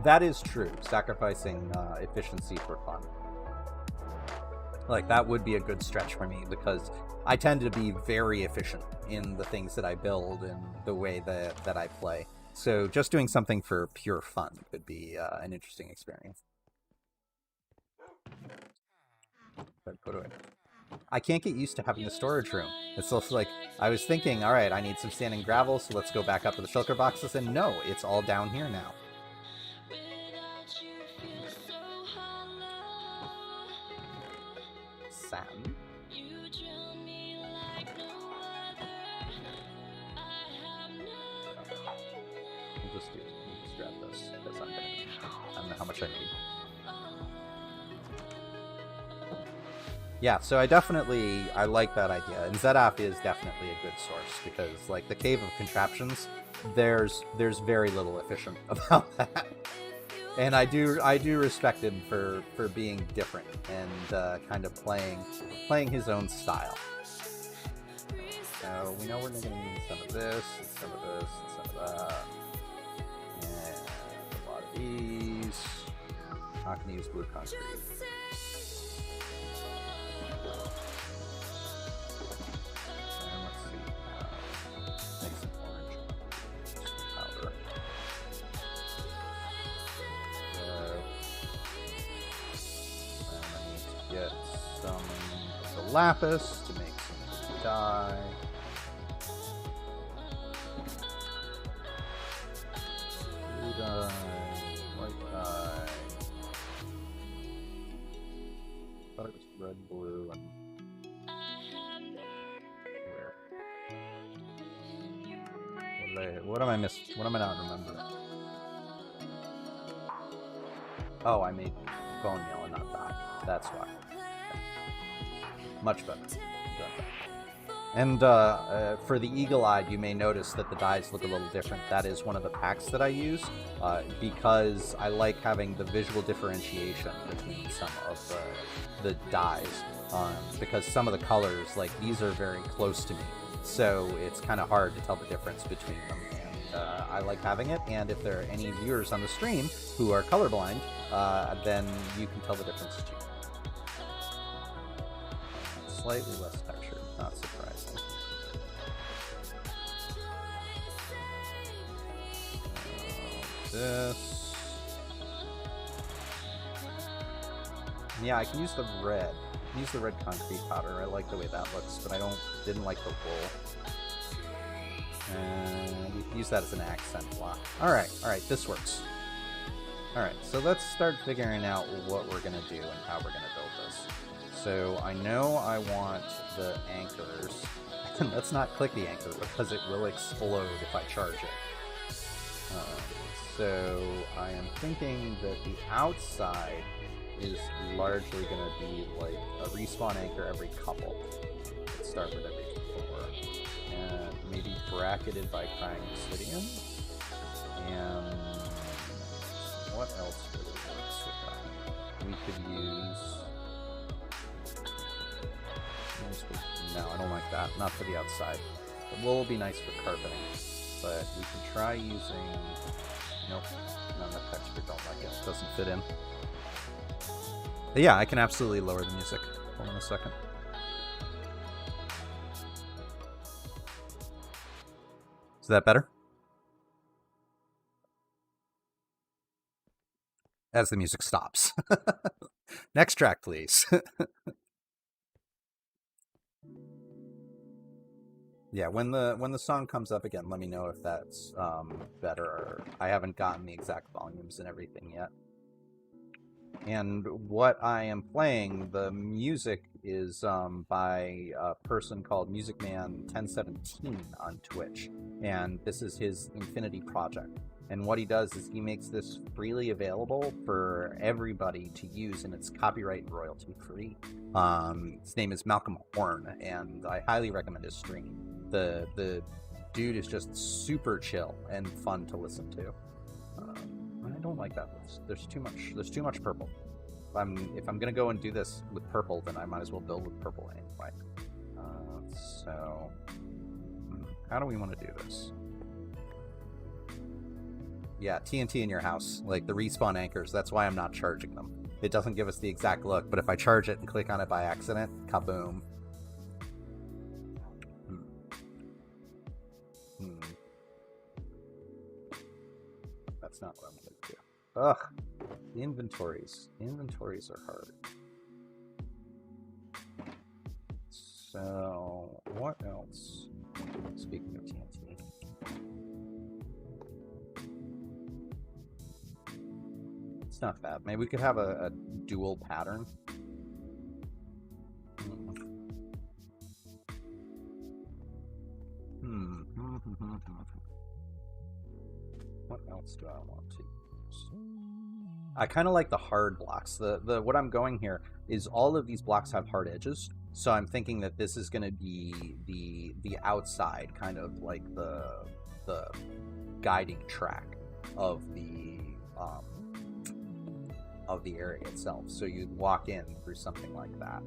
That is true, sacrificing efficiency for fun. Like, that would be a good stretch for me, because I tend to be very efficient in the things that I build and the way that I play. So just doing something for pure fun could be an interesting experience. But put away. I can't get used to having a storage room. It's also like, I was thinking, all right, I need some sand and gravel, so let's go back up to the shulker boxes, and no, it's all down here now. Sand. I'll just grab this, because I don't know how much I need. Yeah, so I like that idea, and ZAP is definitely a good source, because like the Cave of Contraptions, there's very little efficient about that. And I do respect him for being different and kind of playing his own style. So we know we're going to need some of this, and some of this, and some of that, and a lot of these. Not going to use blue concrete. And let's see. Make some orange powder. Get some of the lapis to make some dye. Blue dye, white dye. I thought it was red, blue, and where? What am I missing? What am I not remembering? Oh, I made bone meal and not dye. That's why. Much better. And for the eagle-eyed, you may notice that the dyes look a little different. That is one of the packs that I use because I like having the visual differentiation between some of the dyes. Because some of the colors, like these, are very close to me. So it's kind of hard to tell the difference between them. And I like having it. And if there are any viewers on the stream who are colorblind, then you can tell the difference too. Slightly less textured, not surprising. This. Yeah, I can use the red. I can use the red concrete powder. I like the way that looks, but I didn't like the wool. And you can use that as an accent block. Alright, this works. Alright, so let's start figuring out what we're going to do and how we're going to build this. So I know I want the anchors. Let's not click the anchor because it will explode if I charge it. So I am thinking that the outside is largely going to be like a respawn anchor every couple. Let's start with every 4. And maybe bracketed by crying obsidian. And what else really works with that? We could use No, I don't like that. Not for the outside. The wool will be nice for carpeting, but we can try using... Nope, none of the texture, don't like it. Doesn't fit in. But yeah, I can absolutely lower the music. Hold on a second. Is that better? As the music stops. Next track, please. Yeah, when the song comes up again, let me know if that's better. I haven't gotten the exact volumes and everything yet. And what I am playing, the music is by a person called MusicMan1017 on Twitch. And this is his Infinity project. And what he does is he makes this freely available for everybody to use, and it's copyright and royalty free. His name is Malcolm Horn, and I highly recommend his stream. The dude is just super chill and fun to listen to. I don't like that. There's too much purple. If I'm gonna go and do this with purple, then I might as well build with purple anyway. So how do we want to do this? Yeah, TNT in your house, like the respawn anchors. That's why I'm not charging them. It doesn't give us the exact look, but if I charge it and click on it by accident, kaboom. That's not what I'm going to do. Ugh, the inventories. The inventories are hard. So, what else? Speaking of TNT. It's not bad. Maybe we could have a dual pattern. What else do I want to use? I kind of like the hard blocks. The what I'm going here is all of these blocks have hard edges, so I'm thinking that this is going to be the outside, kind of like the guiding track of the area itself. So you'd walk in through something like that.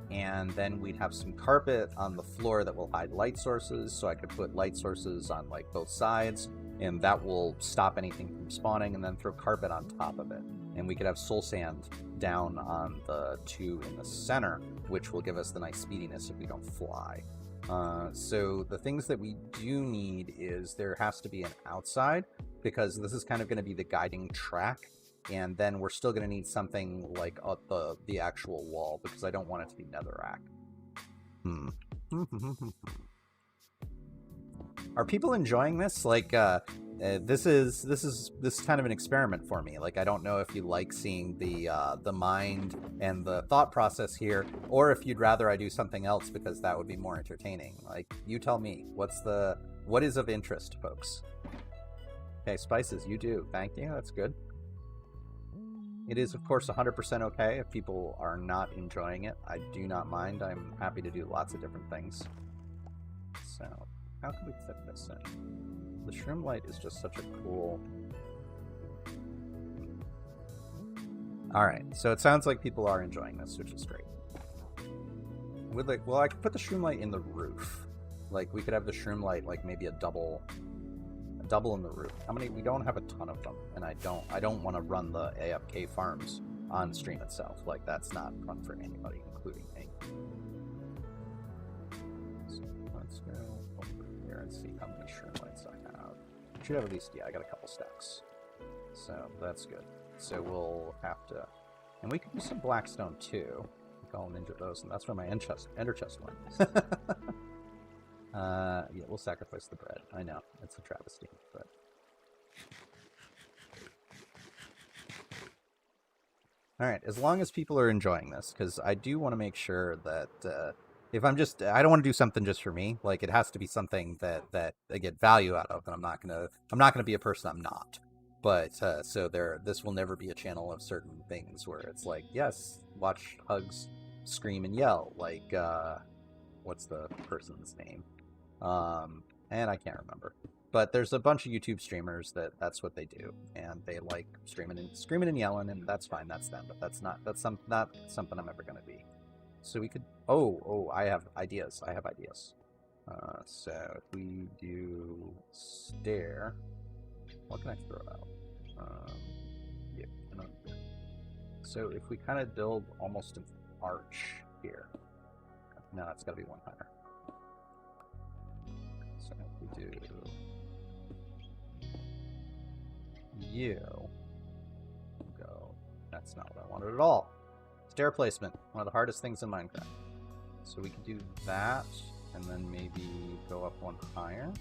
And then we'd have some carpet on the floor that will hide light sources, so I could put light sources on like both sides, and that will stop anything from spawning, and then throw carpet on top of it. And we could have soul sand down on the two in the center, which will give us the nice speediness if we don't fly. So the things that we do need is there has to be an outside, because this is kind of going to be the guiding track. And then we're still going to need something like up the actual wall, because I don't want it to be netherrack. Are people enjoying this? Like, this is kind of an experiment for me. Like, I don't know if you like seeing the mind and the thought process here, or if you'd rather I do something else, because that would be more entertaining. Like, you tell me. What is of interest, folks? Okay, spices, you do. Thank you. That's good. It is, of course, 100% okay if people are not enjoying it. I do not mind. I'm happy to do lots of different things. So, how can we fit this in? The shroom light is just such a cool... Alright, so it sounds like people are enjoying this, which is great. Well, I could put the shroom light in the roof. Like, we could have the shroom light, like, maybe a double in the roof. How many? We don't have a ton of them, and I don't want to run the AFK farms on stream itself. Like, that's not fun for anybody, including me. So let's go over here and see how many shroom lights I have. I should have at least, yeah, I got a couple stacks. So that's good. So we'll have to, and we could do some blackstone too. I'll ninja those, and that's where my ender chest went. Yeah, we'll sacrifice the bread. I know, it's a travesty, but... Alright, as long as people are enjoying this, because I do want to make sure that, if I don't want to do something just for me. Like, it has to be something that I get value out of, and I'm not gonna be a person I'm not. But, so this will never be a channel of certain things where it's like, yes, watch Hugs scream and yell, like, what's the person's name? And I can't remember. But there's a bunch of YouTube streamers that's what they do, and they like screaming and yelling, and that's fine, that's them. But that's not something I'm ever gonna be. So we could... Oh, I have ideas. I have ideas. So if we do stair... What can I throw out? Yeah, so if we kind of build almost an arch here. No, it's got to be one higher. So if we do you go, that's not what I wanted at all. Stair placement, one of the hardest things in Minecraft. So we could do that, and then maybe go up one higher.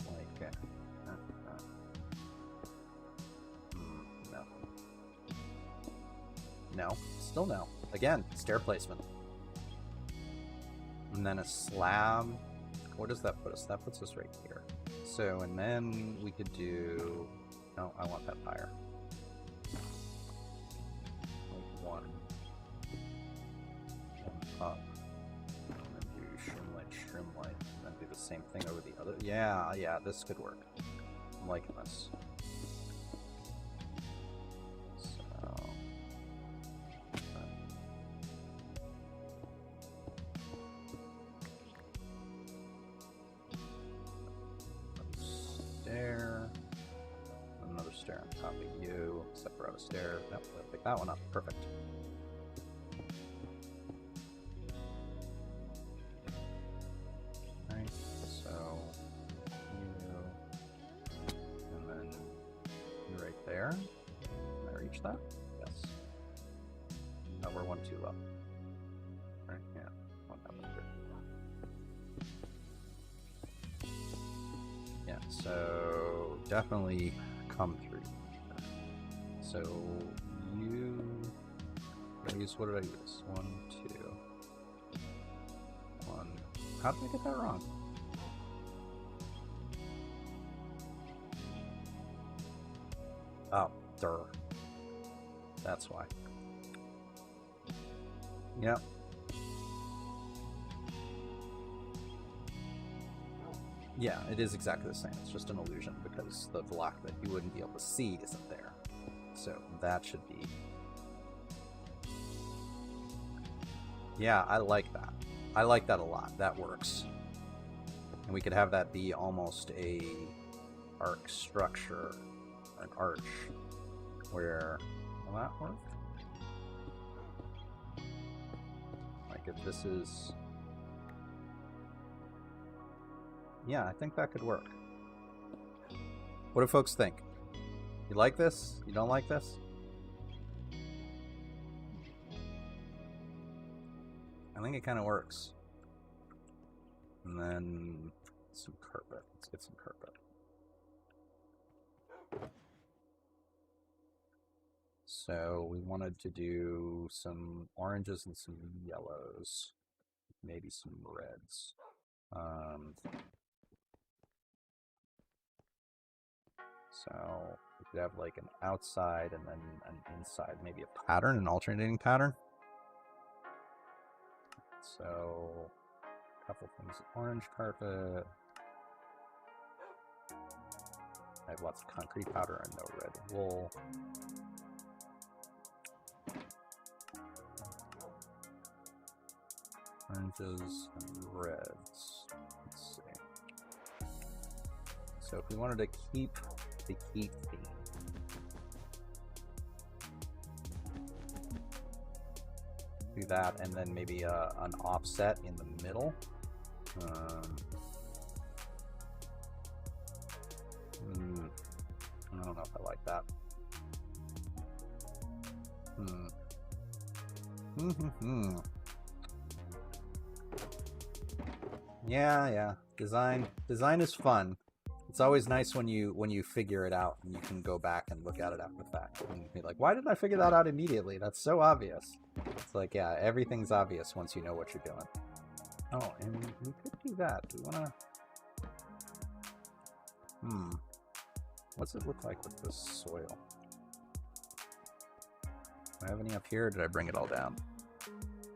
Like, no. No, still no. Again, stair placement. And then a slab. Where does that put us? That puts us right here. So, and then we could do... No, I want that higher. Like one up. And then do shrimp light, and then do the same thing over the other. Yeah, this could work. I'm liking this. Stair. Nope, I'll pick that one up. Perfect. Alright, so you, and then you right there. Can I reach that? Yes. No, we're one too low. Right, yeah. One up good. Yeah, so definitely come through. So you what did I use? 1, 2, 1. How did I get that wrong? Oh, durr. That's why. Yep. Yeah, it is exactly the same. It's just an illusion because the block that you wouldn't be able to see isn't there. So that should be... Yeah, I like that. I like that a lot. That works. And we could have that be almost a arc structure, an arch, where... Will that work? Like if this is... Yeah, I think that could work. What do folks think? You like this? You don't like this? I think it kind of works. And then some carpet. Let's get some carpet. So we wanted to do some oranges and some yellows. Maybe some reds. So we could have like an outside and then an inside, maybe a pattern, an alternating pattern. So a couple things, orange carpet. I have lots of concrete powder and no red wool. Oranges and reds. Let's see. So if we wanted to keep the heat theme, do that, and then maybe an offset in the middle. I don't know if I like that. Yeah. Design is fun. It's always nice when you figure it out and you can go back and look at it after the fact and be like, why didn't I figure that out immediately? That's so obvious. It's like, yeah, everything's obvious once you know what you're doing. Oh, and we could do that. Do we want to... What's it look like with this soil? Do I have any up here, or did I bring it all down?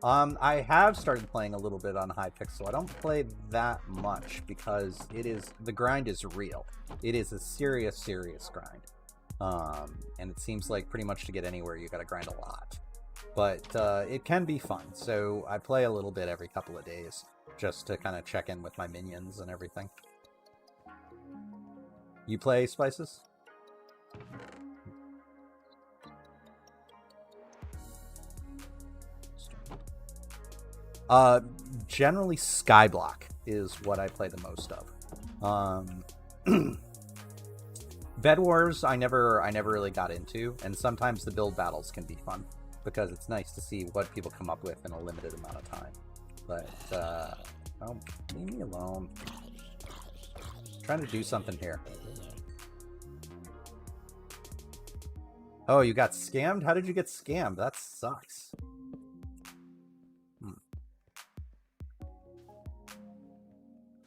I have started playing a little bit on Hypixel. I don't play that much because the grind is real. It is a serious grind. And it seems like pretty much to get anywhere, you gotta grind a lot. but it can be fun. So I play a little bit every couple of days just to kind of check in with my minions and everything. You play Spices? Generally Skyblock is what I play the most of. Bed Wars I never really got into, and sometimes the build battles can be fun because it's nice to see what people come up with in a limited amount of time. But oh, leave me alone. I'm trying to do something here. Oh, you got scammed? How did you get scammed? That sucks.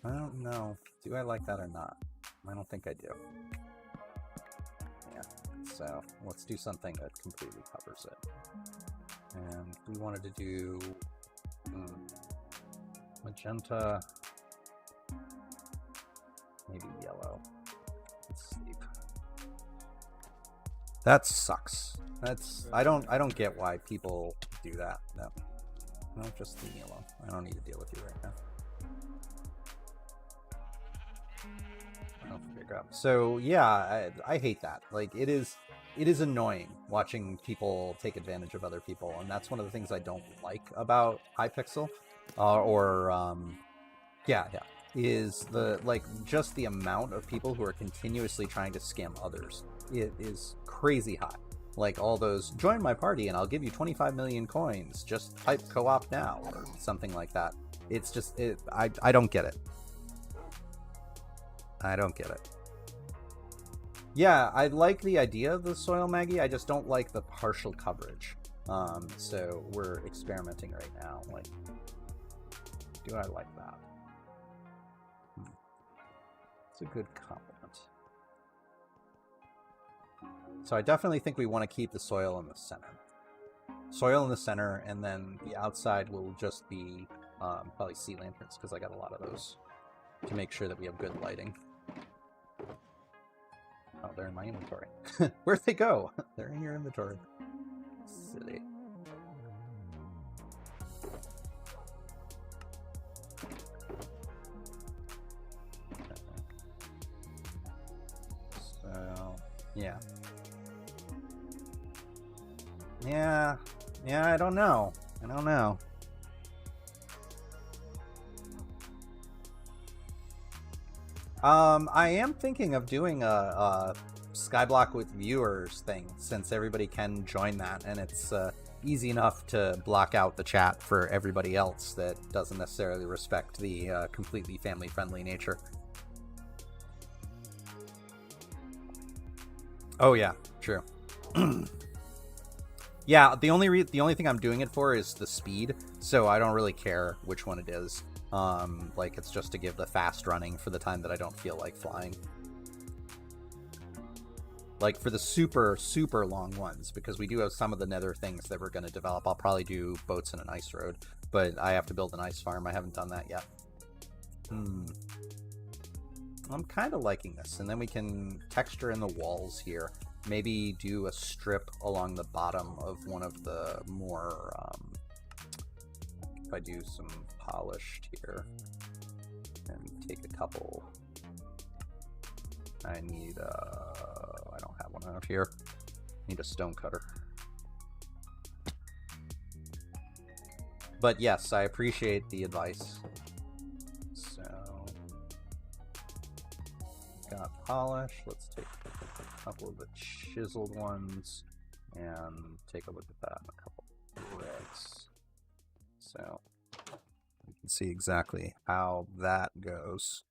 I don't know. Do I like that or not? I don't think I do. Yeah. So let's do something that completely covers it. And we wanted to do magenta, maybe yellow. Let's sleep. That sucks. I don't get why people do that. No, just leave me alone. I don't need to deal with you right now. So yeah, I hate that. Like it is annoying watching people take advantage of other people, and that's one of the things I don't like about Hypixel, is just the amount of people who are continuously trying to scam others. It is crazy high. Like all those, join my party and I'll give you 25 million coins. Just type co-op now or something like that. It's just I don't get it. I don't get it. Yeah, I like the idea of the Soil Maggie. I just don't like the partial coverage. So we're experimenting right now. Like, do I like that? It's a good compliment. So I definitely think we want to keep the soil in the center. Soil in the center, and then the outside will just be probably sea lanterns, because I got a lot of those, to make sure that we have good lighting. Oh, they're in my inventory. Where'd they go? They're in your inventory. Silly. So, yeah. Yeah, I don't know. I am thinking of doing a Skyblock with viewers thing, since everybody can join that, and it's easy enough to block out the chat for everybody else that doesn't necessarily respect the completely family-friendly nature. Oh yeah, true. Yeah, the only thing I'm doing it for is the speed, so I don't really care which one it is. Like, it's just to give the fast running for the time that I don't feel like flying. Like, for the super, super long ones, because we do have some of the nether things that we're going to develop. I'll probably do boats and an ice road, but I have to build an ice farm. I haven't done that yet. I'm kind of liking this, and then we can texture in the walls here. Maybe do a strip along the bottom of one of the more, if I do some polished here and take a couple, I need I don't have one out here. I need a stone cutter. But yes, I appreciate the advice. So got polish. Let's take a couple of the chiseled ones and take a look at that in a couple of reds. So you can see exactly how that goes.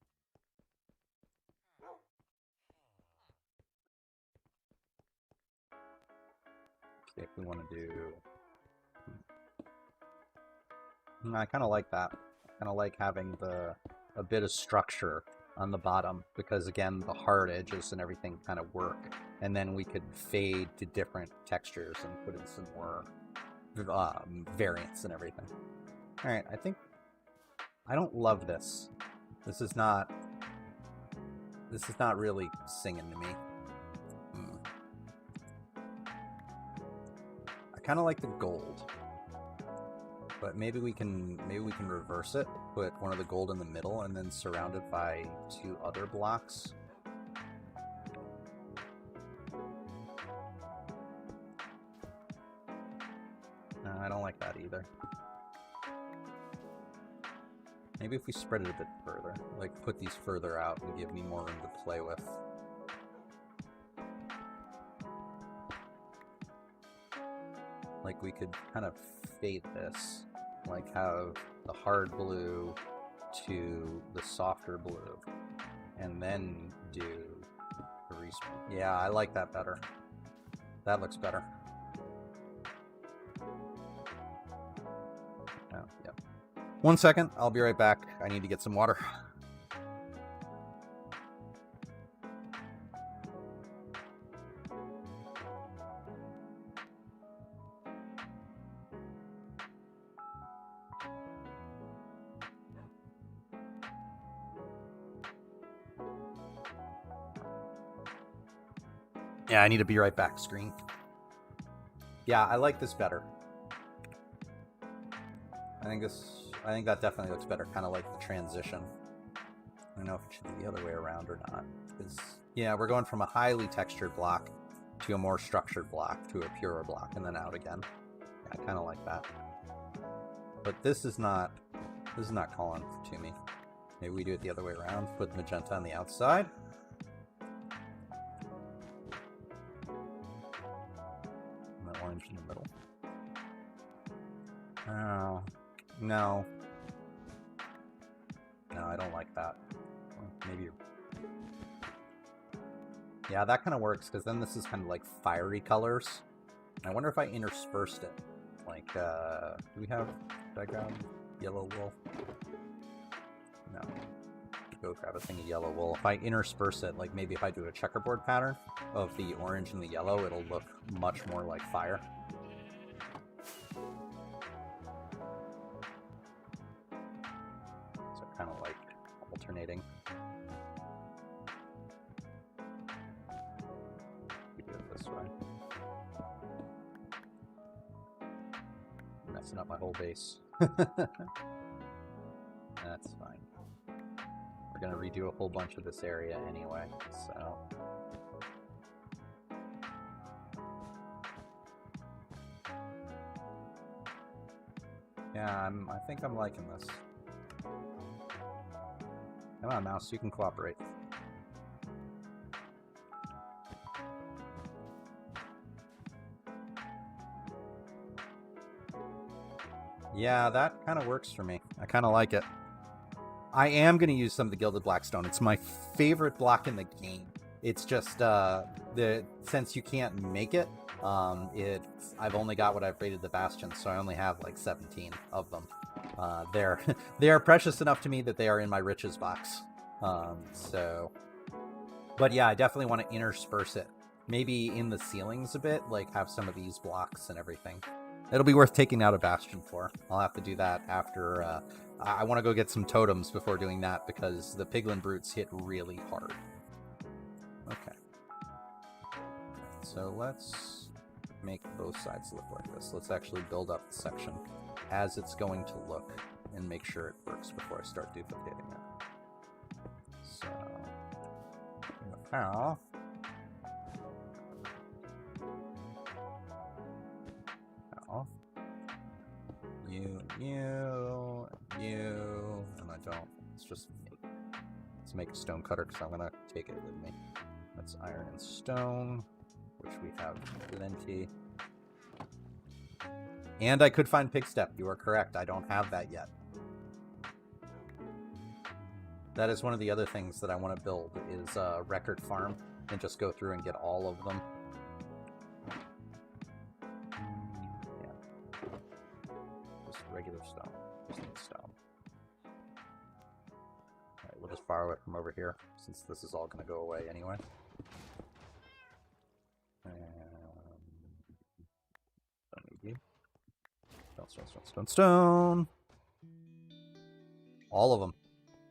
Okay, if we want to do, I kind of like that. I kind of like having a bit of structure on the bottom, because again, the hard edges and everything kind of work, and then we could fade to different textures and put in some more variants and everything. All right, I don't love this. This is not really singing to me. I kind of like the gold. But maybe we can reverse it. Put one of the gold in the middle and then surround it by 2 other blocks. No, I don't like that either. Maybe if we spread it a bit further, like put these further out and give me more room to play with. Like we could kind of fade this, like have the hard blue to the softer blue, and then do the respawn. Yeah, I like that better. That looks better. Oh, yeah. 1 second, I'll be right back. I need to get some water. Yeah, I need to be right back, screen. Yeah, I like this better. I think that definitely looks better, kind of like the transition. I don't know if it should be the other way around or not. Because, yeah, we're going from a highly textured block to a more structured block to a purer block and then out again. Yeah, I kind of like that. But this is not calling to me. Maybe we do it the other way around. Put the magenta on the outside. And the orange in the middle. Oh, no. No, I don't like that. Maybe. Yeah, that kind of works, because then this is kind of like fiery colors. I wonder if I interspersed it. Like, do we have background yellow wool? No. Go grab a thing of yellow wool. If I intersperse it, like maybe if I do a checkerboard pattern of the orange and the yellow, it'll look much more like fire. So kind of like alternating. We do it this way. I'm messing up my whole base. That's fine. We're gonna redo a whole bunch of this area anyway, so. Yeah, I think I'm liking this. Come on, mouse, you can cooperate. Yeah, that kind of works for me. I kind of like it. I am going to use some of the Gilded Blackstone. It's my favorite block in the game. It's just, since you can't make it, I've only got what I've rated the Bastions, so I only have like 17 of them. They are precious enough to me that they are in my riches box. But yeah, I definitely want to intersperse it. Maybe in the ceilings a bit, like have some of these blocks and everything. It'll be worth taking out a Bastion for. I'll have to do that after, I want to go get some totems before doing that, because the Piglin Brutes hit really hard. Okay. So let's make both sides look like this. Let's actually build up the section as it's going to look and make sure it works before I start duplicating it. So, now, you, and I don't. Let's make a stone cutter, because I'm gonna take it with me. That's iron and stone, which we have plenty. And I could find pig step. You are correct. I don't have that yet. That is one of the other things that I want to build, is a record farm and just go through and get all of them. Yeah. Just regular stone. Just need stone. Alright, we'll just borrow it from over here, since this is all going to go away anyway. Don't need you. Stone. All of them.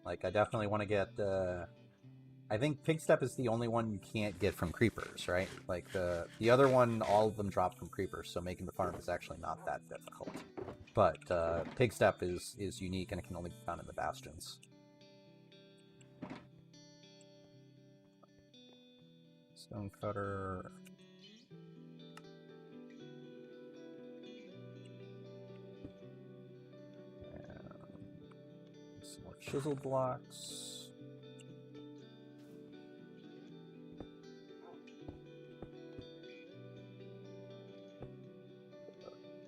Like, I definitely want to get I think Pig Step is the only one you can't get from creepers, right? Like the other one, all of them drop from creepers, so making the farm is actually not that difficult. But Pig Step is unique and it can only be found in the bastions. Stonecutter. And some more chisel blocks.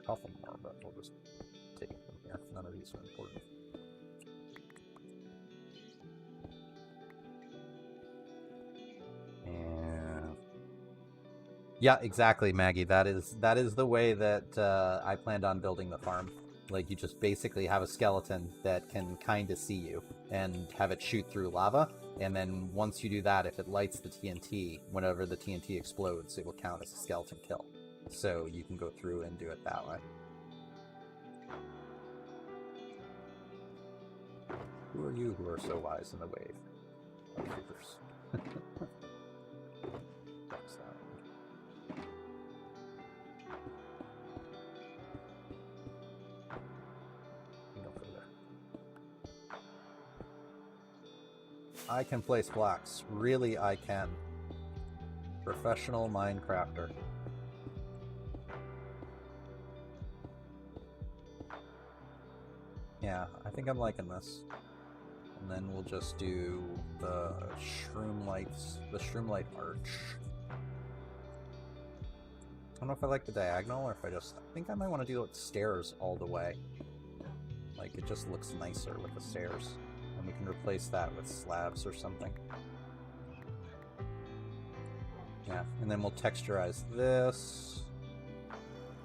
Couple more, but we'll just take them here. None of these are important. And yeah, exactly, Maggie. That is the way that I planned on building the farm. Like, you just basically have a skeleton that can kind of see you and have it shoot through lava. And then once you do that, if it lights the TNT, whenever the TNT explodes, it will count as a skeleton kill. So you can go through and do it that way. Who are you who are so wise in the wave of creepers? I can place blocks. Really, I can. Professional Minecrafter. Yeah, I think I'm liking this. And then we'll just do the shroomlight arch. I don't know if I like the diagonal or if I think I might want to do it stairs all the way. Like, it just looks nicer with the stairs. And we can replace that with slabs or something. Yeah, and then we'll texturize this.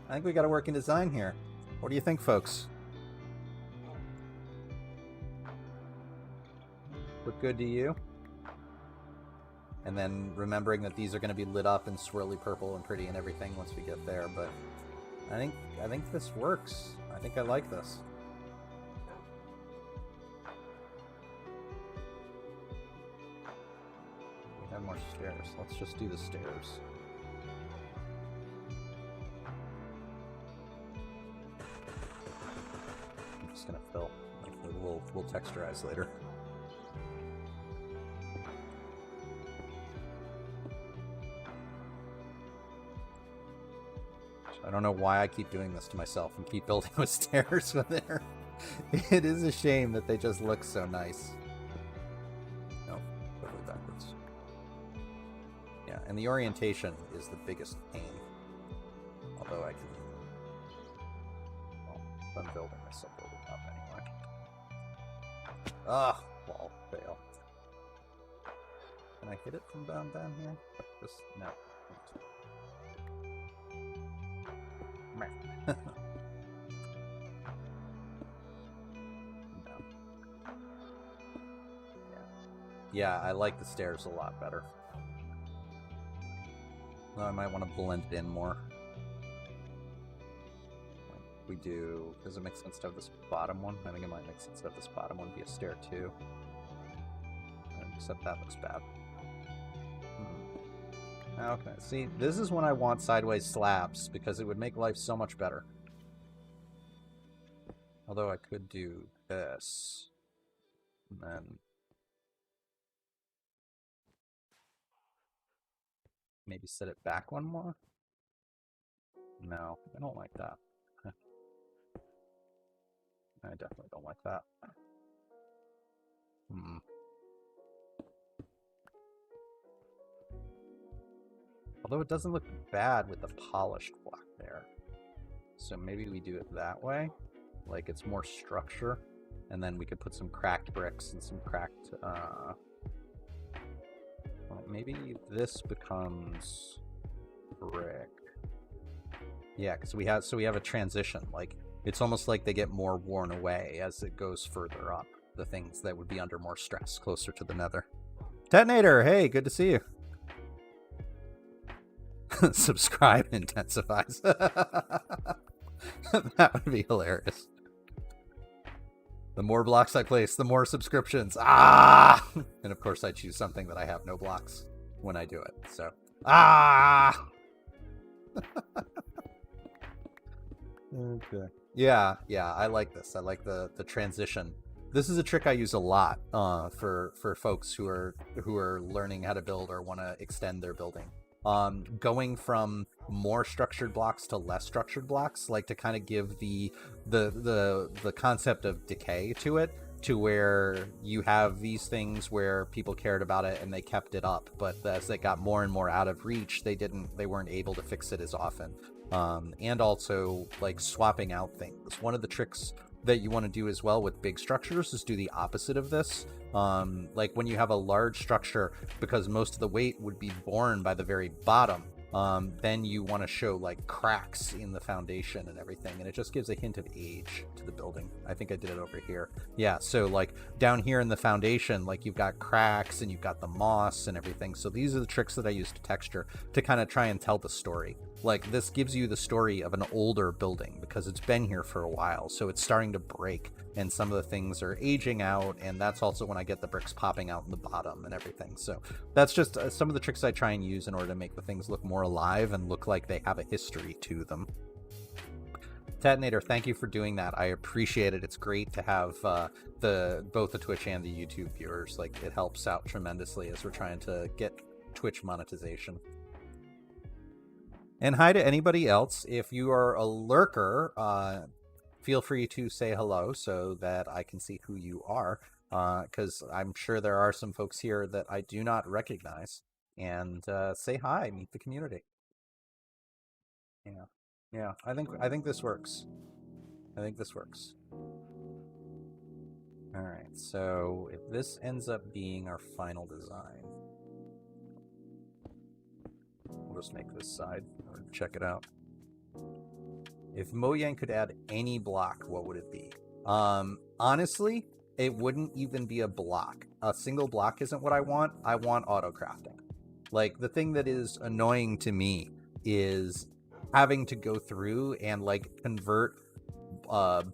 I think we got a working design here. What do you think, folks? Look good to you? And then remembering that these are going to be lit up and swirly purple and pretty and everything once we get there, but I think this works. I think I like this. We have more stairs. Let's just do the stairs. I'm just gonna fill. We'll texturize later. I don't know why I keep doing this to myself and keep building with stairs when they're... It is a shame that they just look so nice. No, totally backwards. Yeah, and the orientation is the biggest pain. Although I can... Well, if I'm building this, I'll build it up anyway. Ah, wall fail. Can I hit it from down here? Just, no. No. Yeah, I like the stairs a lot better. Though I might want to blend it in more. Like we do. Does it make sense to have this bottom one? I think it might make sense to have this bottom one be a stair too. Except that looks bad. Okay, see, this is when I want sideways slabs, because it would make life so much better. Although I could do this. And then... maybe set it back one more? No, I don't like that. I definitely don't like that. Although it doesn't look bad with the polished block there. So maybe we do it that way. Like, it's more structure. And then we could put some cracked bricks and some cracked... well, maybe this becomes brick. Yeah, because we have a transition. Like, it's almost like they get more worn away as it goes further up. The things that would be under more stress, closer to the nether. Detonator, hey, good to see you. Subscribe intensifies. That would be hilarious. The more blocks I place, the more subscriptions. Ah! And of course I choose something that I have no blocks when I do it. So, ah! Okay. Yeah, I like this. I like the transition. This is a trick I use a lot for folks who are learning how to build or want to extend their building. Going from more structured blocks to less structured blocks, like to kind of give the concept of decay to it, to where you have these things where people cared about it and they kept it up, but as they got more and more out of reach, they weren't able to fix it as often. And also like swapping out things. One of the tricks that you want to do as well with big structures is do the opposite of this. Like when you have a large structure, because most of the weight would be borne by the very bottom, then you want to show like cracks in the foundation and everything, and it just gives a hint of age to the building. I think I did it over here. Yeah, so like down here in the foundation, like you've got cracks and you've got the moss and everything. So these are the tricks that I use to texture to kind of try and tell the story. Like this gives you the story of an older building because it's been here for a while, so it's starting to break and some of the things are aging out, and that's also when I get the bricks popping out in the bottom and everything. So that's just some of the tricks I try and use in order to make the things look more alive and look like they have a history to them. Tatinator, thank you for doing that. I appreciate it. It's great to have both the Twitch and the YouTube viewers. Like it helps out tremendously as we're trying to get Twitch monetization. And hi to anybody else. If you are a lurker, feel free to say hello so that I can see who you are, because I'm sure there are some folks here that I do not recognize. And say hi, meet the community. Yeah. I think this works. All right. So if this ends up being our final design, we'll just make this side or check it out. If Mojang could add any block, what would it be? Honestly, it wouldn't even be a block. A single block isn't what I want. I want auto crafting. Like the thing that is annoying to me is having to go through and like convert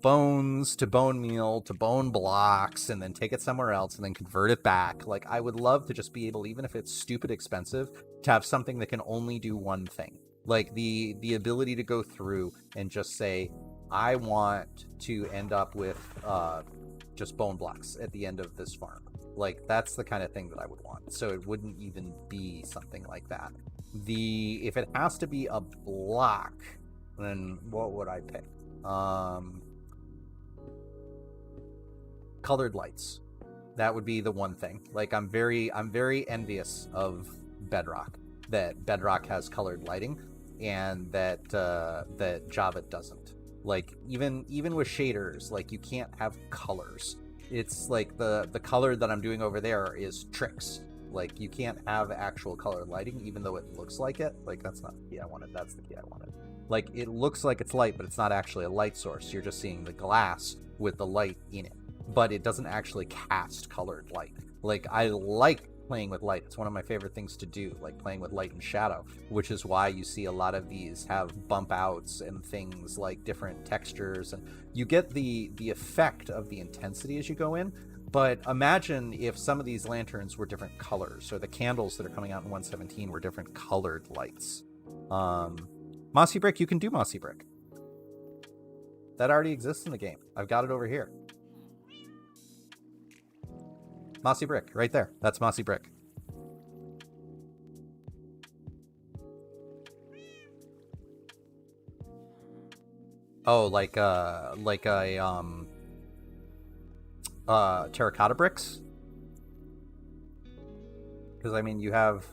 bones to bone meal to bone blocks and then take it somewhere else and then convert it back. Like I would love to just be able, even if it's stupid expensive, to have something that can only do one thing. Like the ability to go through and just say, I want to end up with just bone blocks at the end of this farm. Like that's the kind of thing that I would want. So it wouldn't even be something like that. If it has to be a block, then what would I pick? Colored lights. That would be the one thing. Like I'm very envious of Bedrock, that Bedrock has colored lighting and that Java doesn't. Like even with shaders, like you can't have colors. It's like the color that I'm doing over there is tricks. Like you can't have actual colored lighting, even though it looks like it. Like that's not the key I wanted. That's the key I wanted. Like it looks like it's light, but it's not actually a light source. You're just seeing the glass with the light in it, but it doesn't actually cast colored light. Like I like playing with light. It's one of my favorite things to do, like playing with light and shadow, which is why you see a lot of these have bump outs and things like different textures, and you get the effect of the intensity as you go in. But imagine if some of these lanterns were different colors, or the candles that are coming out in 1.17 were different colored lights. Mossy Brick, you can do Mossy Brick. That already exists in the game. I've got it over here. Mossy Brick, right there. That's Mossy Brick. Oh, like a terracotta bricks? Because I mean, you have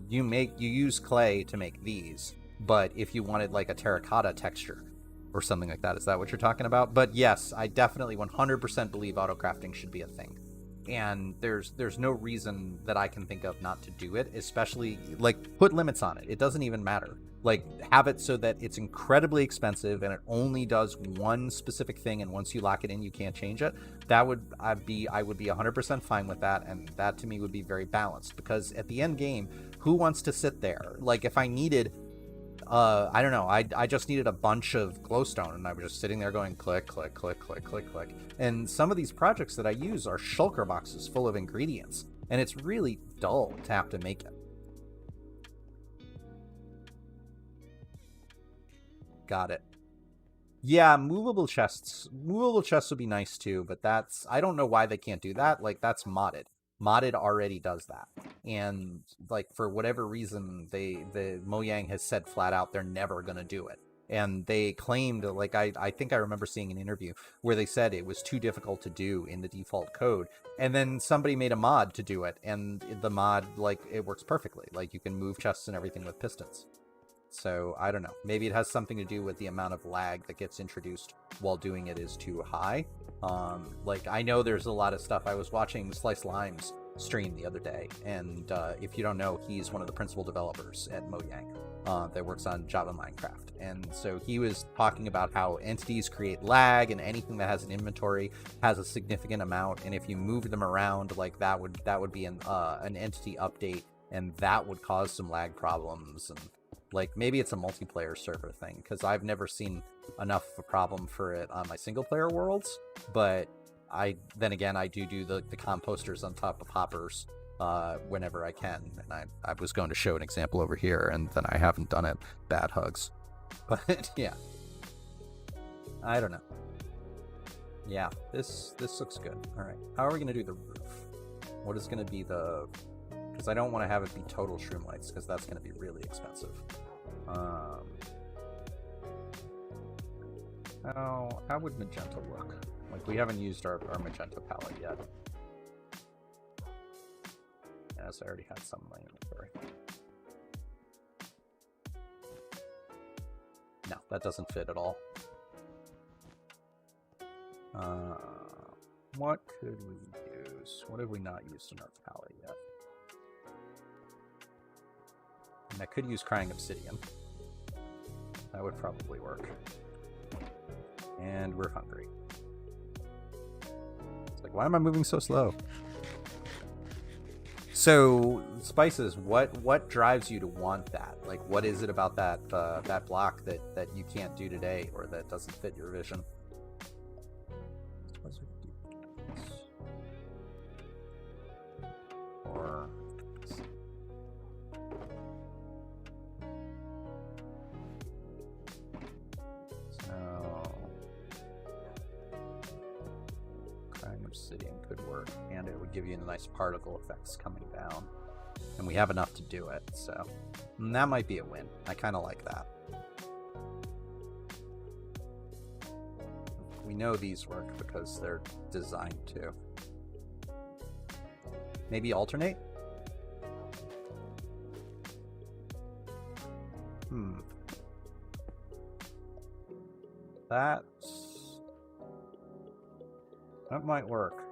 you use clay to make these, but if you wanted like a terracotta texture or something like that, is that what you're talking about? But yes, I definitely 100% believe auto crafting should be a thing. And there's no reason that I can think of not to do it, especially like put limits on it. It doesn't even matter. Like have it so that it's incredibly expensive and it only does one specific thing, and once you lock it in you can't change it. I would be 100% fine with that, and that to me would be very balanced, because at the end game, who wants to sit there? Like if I needed I don't know. I just needed a bunch of glowstone, and I was just sitting there going click, click, click, click, click, click. And some of these projects that I use are shulker boxes full of ingredients, and it's really dull to have to make it. Got it. Yeah, movable chests. Movable chests would be nice too, but that's, I don't know why they can't do that. Like, that's modded. Modded already does that. And like, for whatever reason, the Mojang has said flat out they're never gonna do it. And they claimed, like, I think I remember seeing an interview where they said it was too difficult to do in the default code. And then somebody made a mod to do it, and the mod, like, it works perfectly. Like, you can move chests and everything with pistons. So I don't know. Maybe it has something to do with the amount of lag that gets introduced while doing it is too high. Like, I know there's a lot of stuff. I was watching Slice Lime's stream the other day, and if you don't know, he's one of the principal developers at Mojang that works on Java Minecraft. And so he was talking about how entities create lag, and anything that has an inventory has a significant amount. And if you move them around, like, that would be an entity update, and that would cause some lag problems. And like, maybe it's a multiplayer server thing, because I've never seen enough of a problem for it on my single player worlds. But then again, I do the composters on top of hoppers whenever I can. And I was going to show an example over here, and then I haven't done it. Bad hugs. But yeah, I don't know. Yeah, this looks good. All right, how are we going to do the roof? What is going to be the... Because I don't want to have it be total shroom lights, because that's going to be really expensive. How would magenta look? Like, we haven't used our magenta palette yet. Yes, I already had some in my inventory. No, that doesn't fit at all. What could we use? What have we not used in our palette yet? And I could use crying obsidian. That would probably work. And we're hungry. It's like, why am I moving so slow? So, spices, what drives you to want that? Like, what is it about that block that you can't do today, or that doesn't fit your vision? Or... obsidian could work, and it would give you nice particle effects coming down, and we have enough to do it, so that might be a win. I kind of like that. We know these work because they're designed to. Maybe alternate? That might work.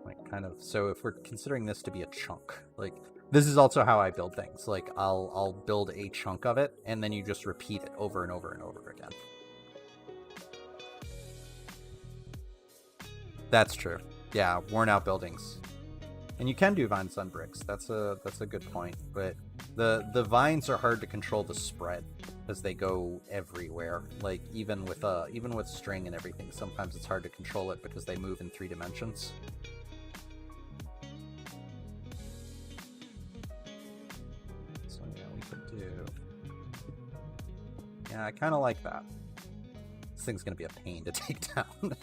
Like, kind of, so if we're considering this to be a chunk, like, this is also how I build things. Like, I'll build a chunk of it, and then you just repeat it over and over and over again. That's true. Yeah, worn out buildings. And you can do vines on bricks. That's a good point. But the vines are hard to control the spread, because they go everywhere. Like, even with string and everything, sometimes it's hard to control it because they move in 3 dimensions. So yeah, we could do... Yeah, I kind of like that. This thing's gonna be a pain to take down.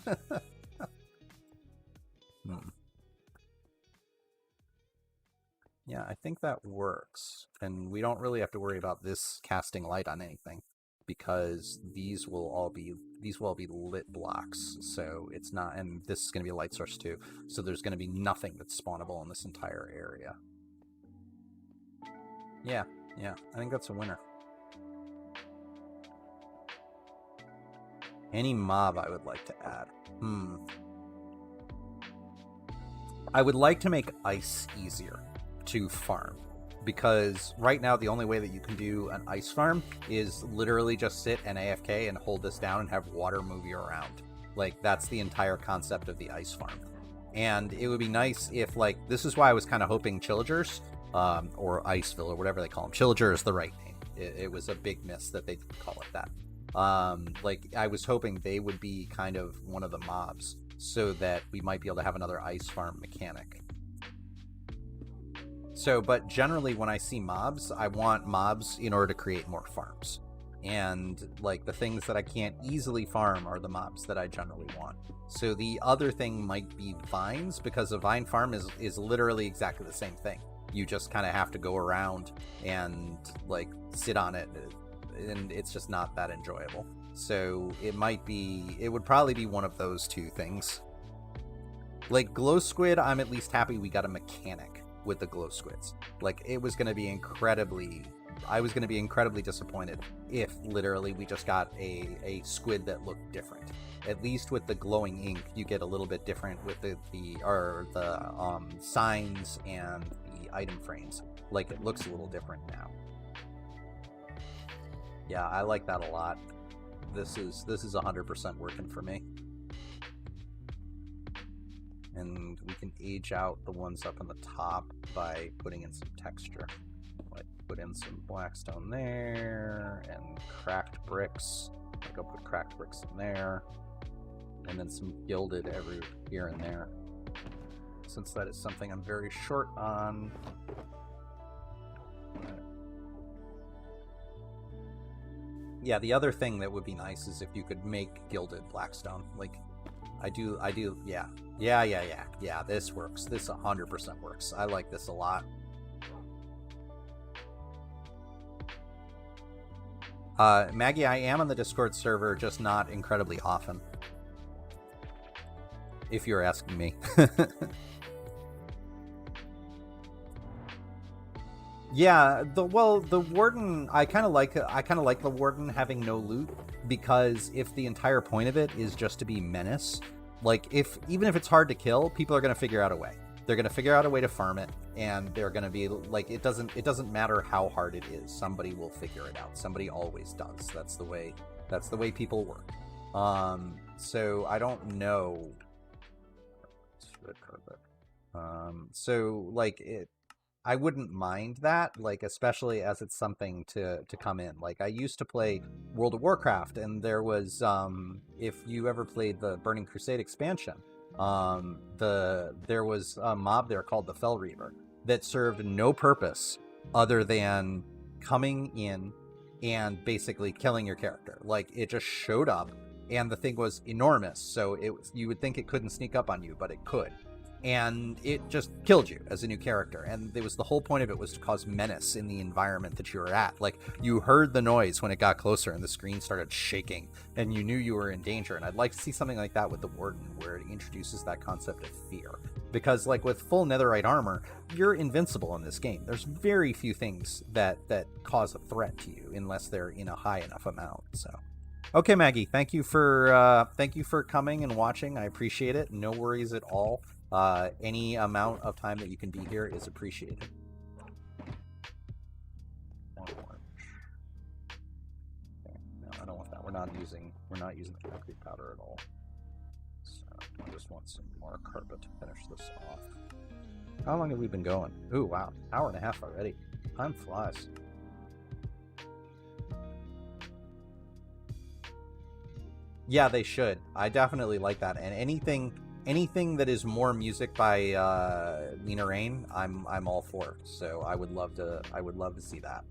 Yeah, I think that works. And we don't really have to worry about this casting light on anything, because these will all be lit blocks. So it's not, and this is going to be a light source too. So there's going to be nothing that's spawnable in this entire area. Yeah, I think that's a winner. Any mob I would like to add? I would like to make ice easier to farm, because right now the only way that you can do an ice farm is literally just sit and AFK and hold this down and have water move you around. Like, that's the entire concept of the ice farm. And it would be nice if, like, this is why I was kind of hoping Chillagers, or Iceville, or whatever they call them. Chillager is the right name. It was a big miss that they didn't call it that. Like, I was hoping they would be kind of one of the mobs, so that we might be able to have another ice farm mechanic. So, but generally when I see mobs, I want mobs in order to create more farms. And, like, the things that I can't easily farm are the mobs that I generally want. So the other thing might be vines, because a vine farm is literally exactly the same thing. You just kind of have to go around and, like, sit on it, and it's just not that enjoyable. So it would probably be one of those two things. Like, glow squid, I'm at least happy we got a mechanic with the glow squids. Like, I was going to be incredibly disappointed if literally we just got a squid that looked different. At least with the glowing ink, you get a little bit different with the signs and the item frames. Like, it looks a little different now. Yeah, I like that a lot. This is 100% working for me. And we can age out the ones up on the top by putting in some texture. Like, put in some blackstone there, and cracked bricks. Like, I'll put cracked bricks in there, and then some gilded every here and there, since that is something I'm very short on. Yeah, the other thing that would be nice is if you could make gilded blackstone. Like, I do, yeah. Yeah, this works. This 100% works. I like this a lot. Maggie, I am on the Discord server, just not incredibly often. If you're asking me. Yeah, the warden, I kind of like the warden having no loot, because if the entire point of it is just to be menace, like, even if it's hard to kill, people are going to figure out a way. They're going to figure out a way to farm it, and they're going to be like, it doesn't matter how hard it is. Somebody will figure it out. Somebody always does. That's the way people work. So I don't know. So, like, I wouldn't mind that, like, especially as it's something to come in. Like, I used to play World of Warcraft, and there was, if you ever played the Burning Crusade expansion, there was a mob there called the Fell Reaver that served no purpose other than coming in and basically killing your character. Like, it just showed up, and the thing was enormous, so you would think it couldn't sneak up on you, but it could. And it just killed you as a new character. And it was, the whole point of it was to cause menace in the environment that you were at. Like, you heard the noise when it got closer and the screen started shaking, and you knew you were in danger. And I'd like to see something like that with the Warden, where it introduces that concept of fear. Because, like, with full netherite armor, you're invincible in this game. There's very few things that cause a threat to you, unless they're in a high enough amount. So, okay, Maggie, thank you for coming and watching. I appreciate it. No worries at all. Any amount of time that you can be here is appreciated. Okay, no, I don't want that. We're not using the concrete powder at all. So I just want some more carpet to finish this off. How long have we been going? Ooh, wow, hour and a half already. Time flies. Yeah, they should. I definitely like that. And anything that is more music by Lena Rain, I'm all for. So I would love to see that.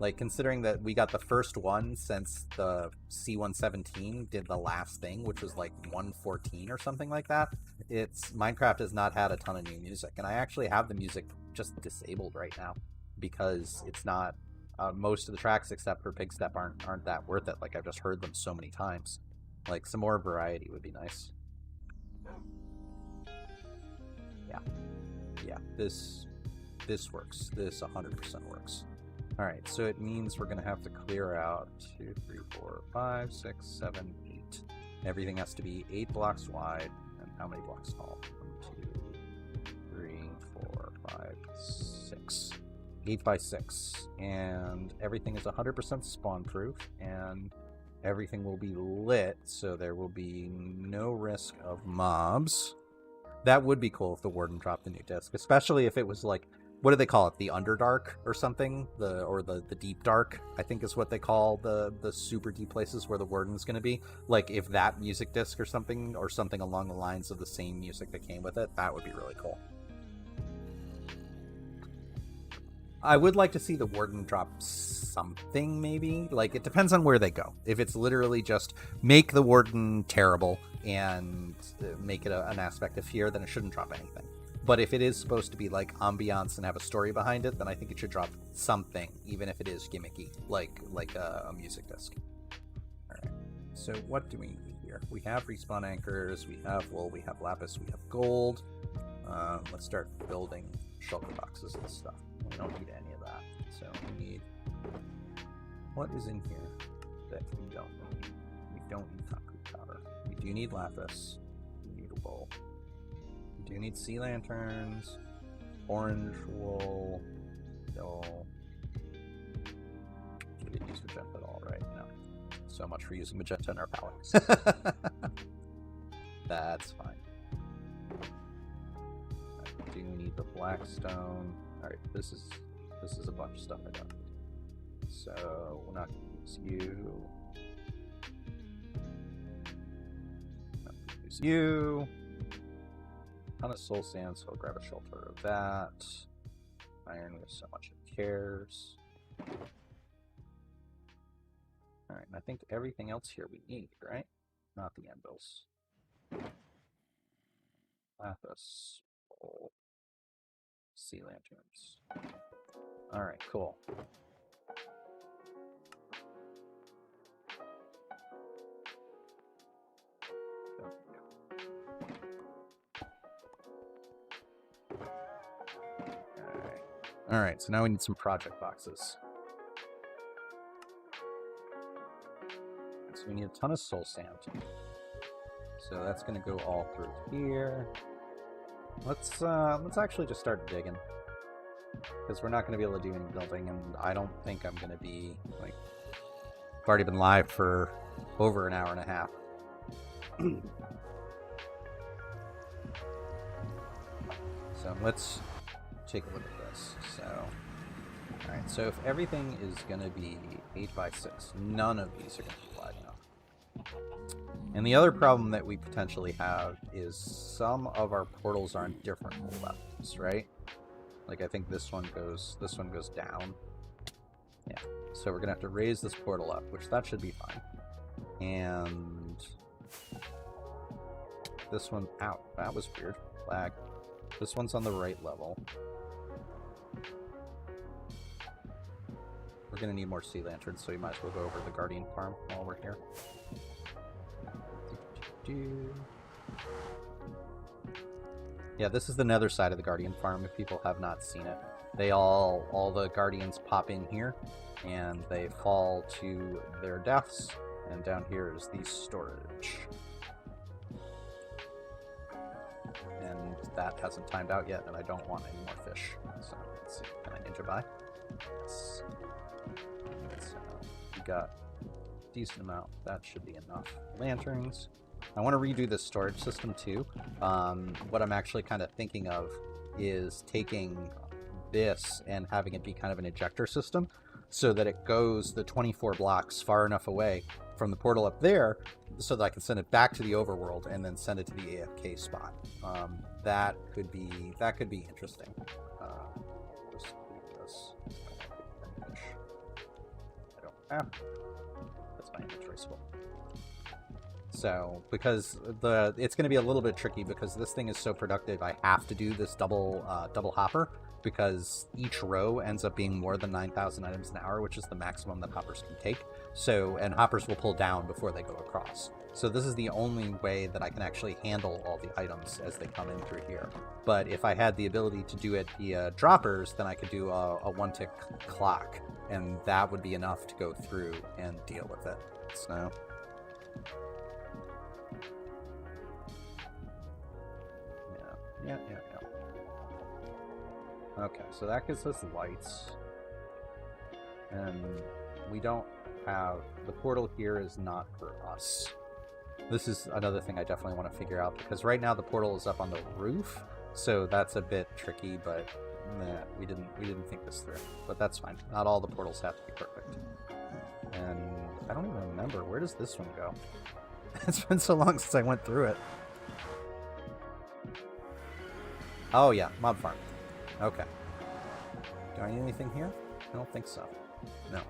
Like, considering that we got the first one since the C117 did the last thing, which was like 114 or something like that. Minecraft has not had a ton of new music, and I actually have the music just disabled right now because it's not. Most of the tracks, except for Big Step, aren't that worth it. Like, I've just heard them so many times. Like, some more variety would be nice. Yeah, this works. This 100% works. Alright, so it means we're going to have to clear out 2, 3, 4, 5, 6, 7, 8. Everything has to be 8 blocks wide. And how many blocks tall? 1, 2, 3, 4, 5, 6. 8 by 6. And everything is 100% spawn proof. And Everything will be lit, so there will be no risk of mobs. That would be cool if the Warden dropped the new disc, especially if it was like, what do they call it? The Underdark or something? The Deep Dark, I think is what they call the super deep places where the Warden's going to be. Like if that music disc or something along the lines of the same music that came with it, that would be really cool. I would like to see the Warden drop something, maybe. Like, it depends on where they go. If it's literally just make the Warden terrible and make it an aspect of fear, then it shouldn't drop anything. But if it is supposed to be, like, ambiance and have a story behind it, then I think it should drop something, even if it is gimmicky, like a music disc. Alright, so what do we need here? We have respawn anchors, we have wool, we have lapis, we have gold. Let's start building shelter boxes and stuff. We don't need any of that. So we need... What is in here that we don't need? We don't need concrete powder. We do need lapis. We need wool. We do need sea lanterns. Orange wool. No. We didn't use magenta at all, right? No. So much for using magenta in our palettes. That's fine. I do need the blackstone. Alright, this is a bunch of stuff I don't need. So we're not gonna use you. Not gonna use you. Ton of soul sand, so I'll grab a shelter of that. Iron, there's so much it cares. Alright, and I think everything else here we need, right? Not the anvils. Lapis. Wool. Sea lanterns. Alright, cool. Alright, so now we need some project boxes. So we need a ton of soul sand. So that's going to go all through here. Let's actually just start digging, because we're not going to be able to do any building, and I don't think I'm going to be, like, I've already been live for over an hour and a half. So let's take a look at this. So, alright, so if everything is going to be 8x6, none of these are going to be wide enough. And the other problem that we potentially have is some of our portals are on different levels, right? Like I think this one goes down. Yeah. So we're gonna have to raise this portal up, which that should be fine. And this one, ow, that was weird. Lag. This one's on the right level. We're gonna need more sea lanterns, so we might as well go over to the Guardian farm while we're here. Yeah, this is the nether side of the Guardian farm if people have not seen it. They all the Guardians pop in here and they fall to their deaths, and down here is the storage. And that hasn't timed out yet, and I don't want any more fish. So let's see, can I ninja by? Yes. So we got a decent amount. That should be enough. Lanterns. I want to redo this storage system too. What I'm actually kind of thinking of is taking this and having it be kind of an ejector system, so that it goes the 24 blocks far enough away from the portal up there so that I can send it back to the overworld and then send it to the AFK spot. That could be interesting. Just leave this. I don't have. That's my inventory full. So, because it's going to be a little bit tricky because this thing is so productive, I have to do this double hopper, because each row ends up being more than 9,000 items an hour, which is the maximum that hoppers can take. So, and hoppers will pull down before they go across. So this is the only way that I can actually handle all the items as they come in through here. But if I had the ability to do it via droppers, then I could do a one-tick clock, and that would be enough to go through and deal with it. So... Yeah. Okay, so that gives us lights. And we don't have... The portal here is not for us. This is another thing I definitely want to figure out, because right now the portal is up on the roof, so that's a bit tricky, but nah, we didn't think this through. But that's fine. Not all the portals have to be perfect. And I don't even remember. Where does this one go? It's been so long since I went through it. Oh yeah, mob farm. Okay. Do I need anything here? I don't think so. No.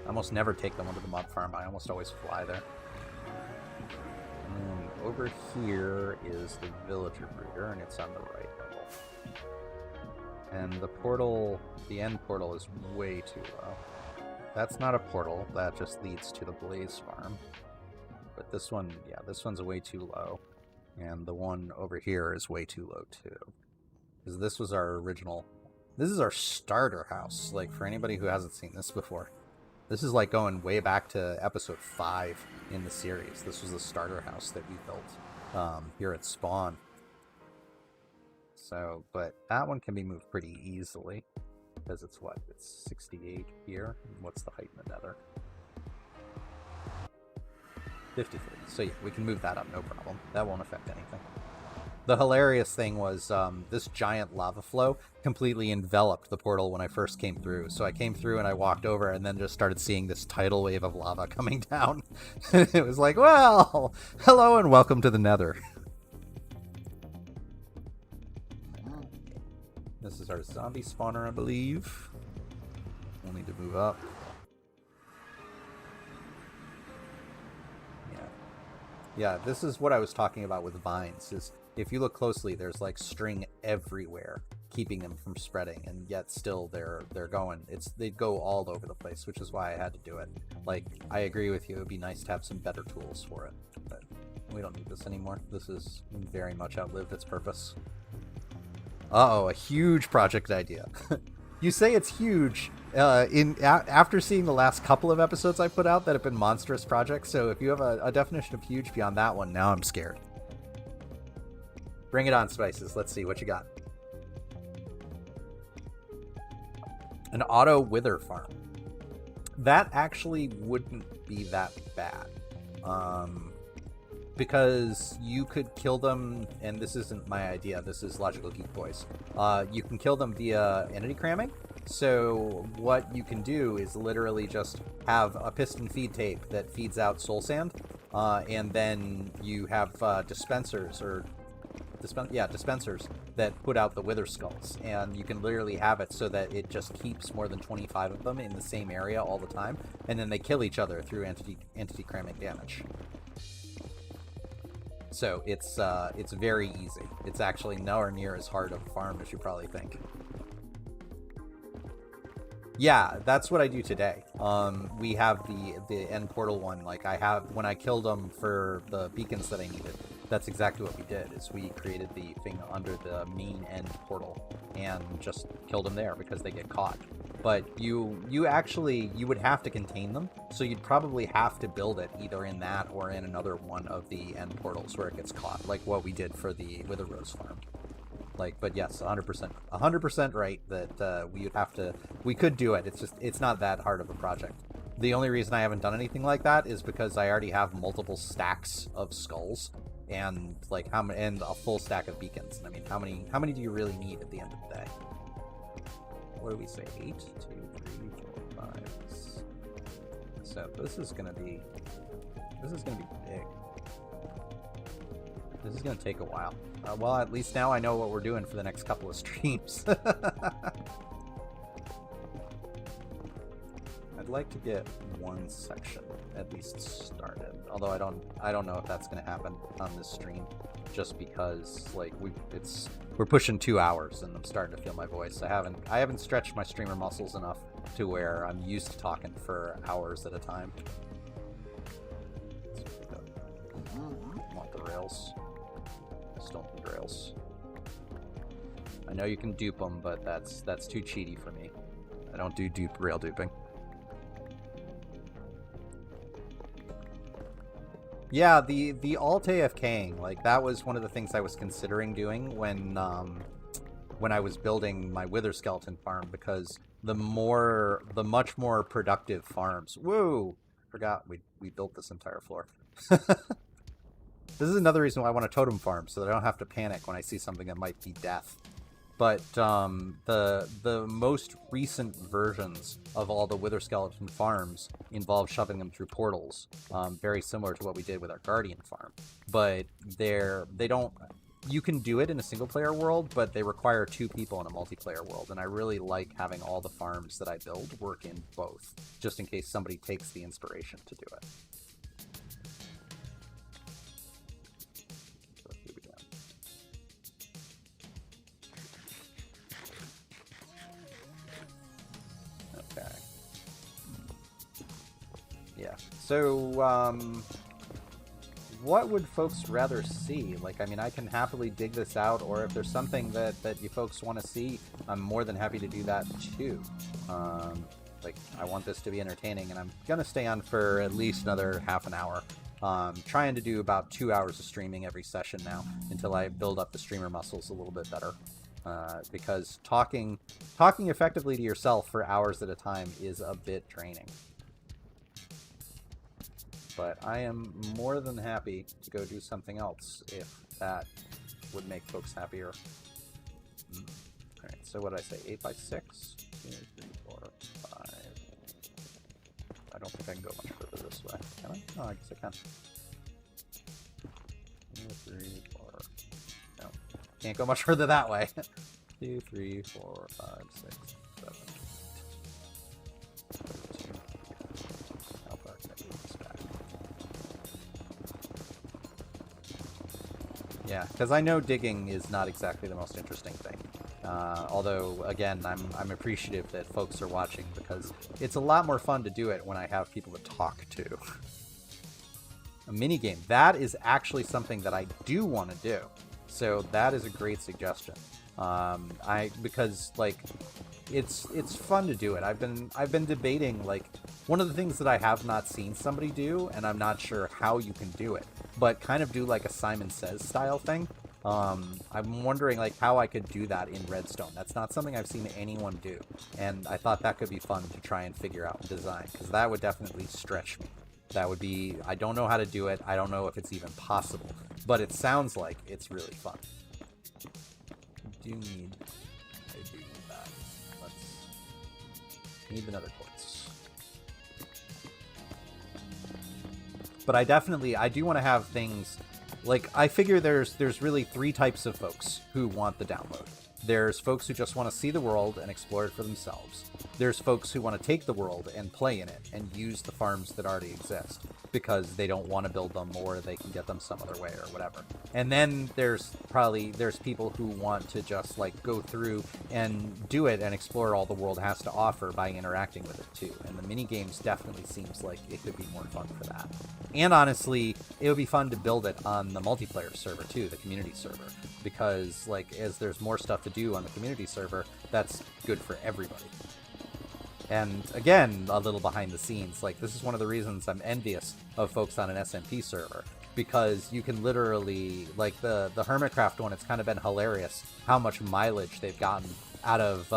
I almost never take them onto the mob farm. I almost always fly there. And over here is the villager breeder, and it's on the right level. And the portal, the end portal, is way too low. That's not a portal. That just leads to the blaze farm. But this one, yeah, this one's way too low. And the one over here is way too low, too. Because this was our original... This is our starter house, like, for anybody who hasn't seen this before. This is like going way back to episode 5 in the series. This was the starter house that we built here at Spawn. So, but that one can be moved pretty easily. Because it's what? It's 68 here. What's the height in the nether? 53. So yeah, we can move that up, no problem. That won't affect anything. The hilarious thing was this giant lava flow completely enveloped the portal when I first came through. So I came through and I walked over and then just started seeing this tidal wave of lava coming down. It was like, well, hello and welcome to the nether. This is our zombie spawner, I believe. We'll need to move up. Yeah, this is what I was talking about with vines, is if you look closely, there's like string everywhere, keeping them from spreading, and yet still they're going. They go all over the place, which is why I had to do it. Like, I agree with you, it would be nice to have some better tools for it, but we don't need this anymore. This is very much outlived its purpose. Uh-oh, a huge project idea. You say it's huge after seeing the last couple of episodes I put out that have been monstrous projects, so if you have a definition of huge beyond that one, now I'm scared. Bring it on, Spices. Let's see what you got. An auto wither farm. That actually wouldn't be that bad. Because you could kill them, and this isn't my idea, this is Logical Geek Boys. You can kill them via entity cramming. So what you can do is literally just have a piston feed tape that feeds out soul sand, and then you have dispensers that put out the wither skulls, and you can literally have it so that it just keeps more than 25 of them in the same area all the time, and then they kill each other through entity cramming damage. So it's very easy. It's actually nowhere near as hard of a farm as you probably think. Yeah, that's what I do today. We have the end portal one. Like I have, when I killed them for the beacons that I needed, that's exactly what we did, is we created the thing under the main end portal and just killed them there because they get caught. But you would have to contain them, so you'd probably have to build it either in that or in another one of the end portals where it gets caught, like what we did for the Wither Rose farm. Like, but yes, 100% right that we could do it. It's just, it's not that hard of a project. The only reason I haven't done anything like that is because I already have multiple stacks of skulls and like and a full stack of beacons. And I mean, how many do you really need at the end of the day? What do we say? 8, 2, 3, 4, 5. So this is gonna be big. This is gonna take a while. Well, at least now I know what we're doing for the next couple of streams. I'd like to get one section at least started. Although I don't know if that's gonna happen on this stream, just because like we're pushing 2 hours and I'm starting to feel my voice. I haven't stretched my streamer muscles enough to where I'm used to talking for hours at a time. Want the rails? Still need rails. I know you can dupe them, but that's too cheaty for me. I don't do rail duping. Yeah, the alt AFKing, like that was one of the things I was considering doing when I was building my Wither Skeleton farm, because the much more productive farms. Whoa! Forgot we built this entire floor. This is another reason why I want a totem farm, so that I don't have to panic when I see something that might be death. But the most recent versions of all the Wither Skeleton farms involve shoving them through portals, very similar to what we did with our Guardian farm. But they don't. You can do it in a single-player world, but they require 2 people in a multiplayer world, and I really like having all the farms that I build work in both, just in case somebody takes the inspiration to do it. Yeah. So, what would folks rather see? Like, I mean, I can happily dig this out, or if there's something that you folks want to see, I'm more than happy to do that too. Like, I want this to be entertaining, and I'm gonna stay on for at least another half an hour. Trying to do about 2 hours of streaming every session now until I build up the streamer muscles a little bit better. Because talking effectively to yourself for hours at a time is a bit draining. But I am more than happy to go do something else if that would make folks happier. Alright, so what did I say? 8 by 6? 2, 3, 4, 5. I don't think I can go much further this way. Can I? Oh, I guess I can. 2, 3, 4. No. Can't go much further that way. 2, 3, 4, 5, 6, 7. How far can I move this back? Yeah, because I know digging is not exactly the most interesting thing. Although, again, I'm appreciative that folks are watching, because it's a lot more fun to do it when I have people to talk to. A minigame. That is actually something that I do want to do. So that is a great suggestion. Because like it's fun to do it. I've been debating, like, one of the things that I have not seen somebody do, and I'm not sure how you can do it, but kind of do like a Simon Says style thing. I'm wondering like how I could do that in Redstone. That's not something I've seen anyone do, and I thought that could be fun to try and figure out and design, because that would definitely stretch me. That would be, I don't know how to do it. I don't know if it's even possible, but it sounds like it's really fun. I do need that. Need another quartz. But I do want to have things, like, I figure there's really 3 types of folks who want the download. There's folks who just want to see the world and explore it for themselves. There's folks who want to take the world and play in it and use the farms that already exist because they don't want to build them, or they can get them some other way or whatever. And then there's people who want to just like go through and do it and explore all the world has to offer by interacting with it too. And the mini games definitely seems like it could be more fun for that. And honestly, it would be fun to build it on the multiplayer server too, the community server, because like as there's more stuff to do on the community server, that's good for everybody. And again, a little behind the scenes, like, this is one of the reasons I'm envious of folks on an SMP server, because you can literally, like, the Hermitcraft one, it's kind of been hilarious how much mileage they've gotten out of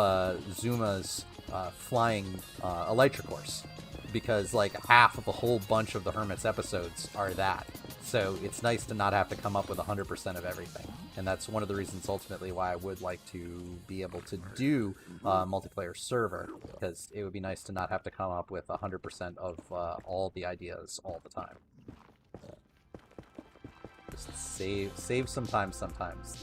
Zuma's flying Elytra course, because like half of a whole bunch of the Hermit's episodes are that. So it's nice to not have to come up with 100% of everything. And that's one of the reasons ultimately why I would like to be able to do a multiplayer server, because it would be nice to not have to come up with 100% of all the ideas all the time. Just save some time sometimes.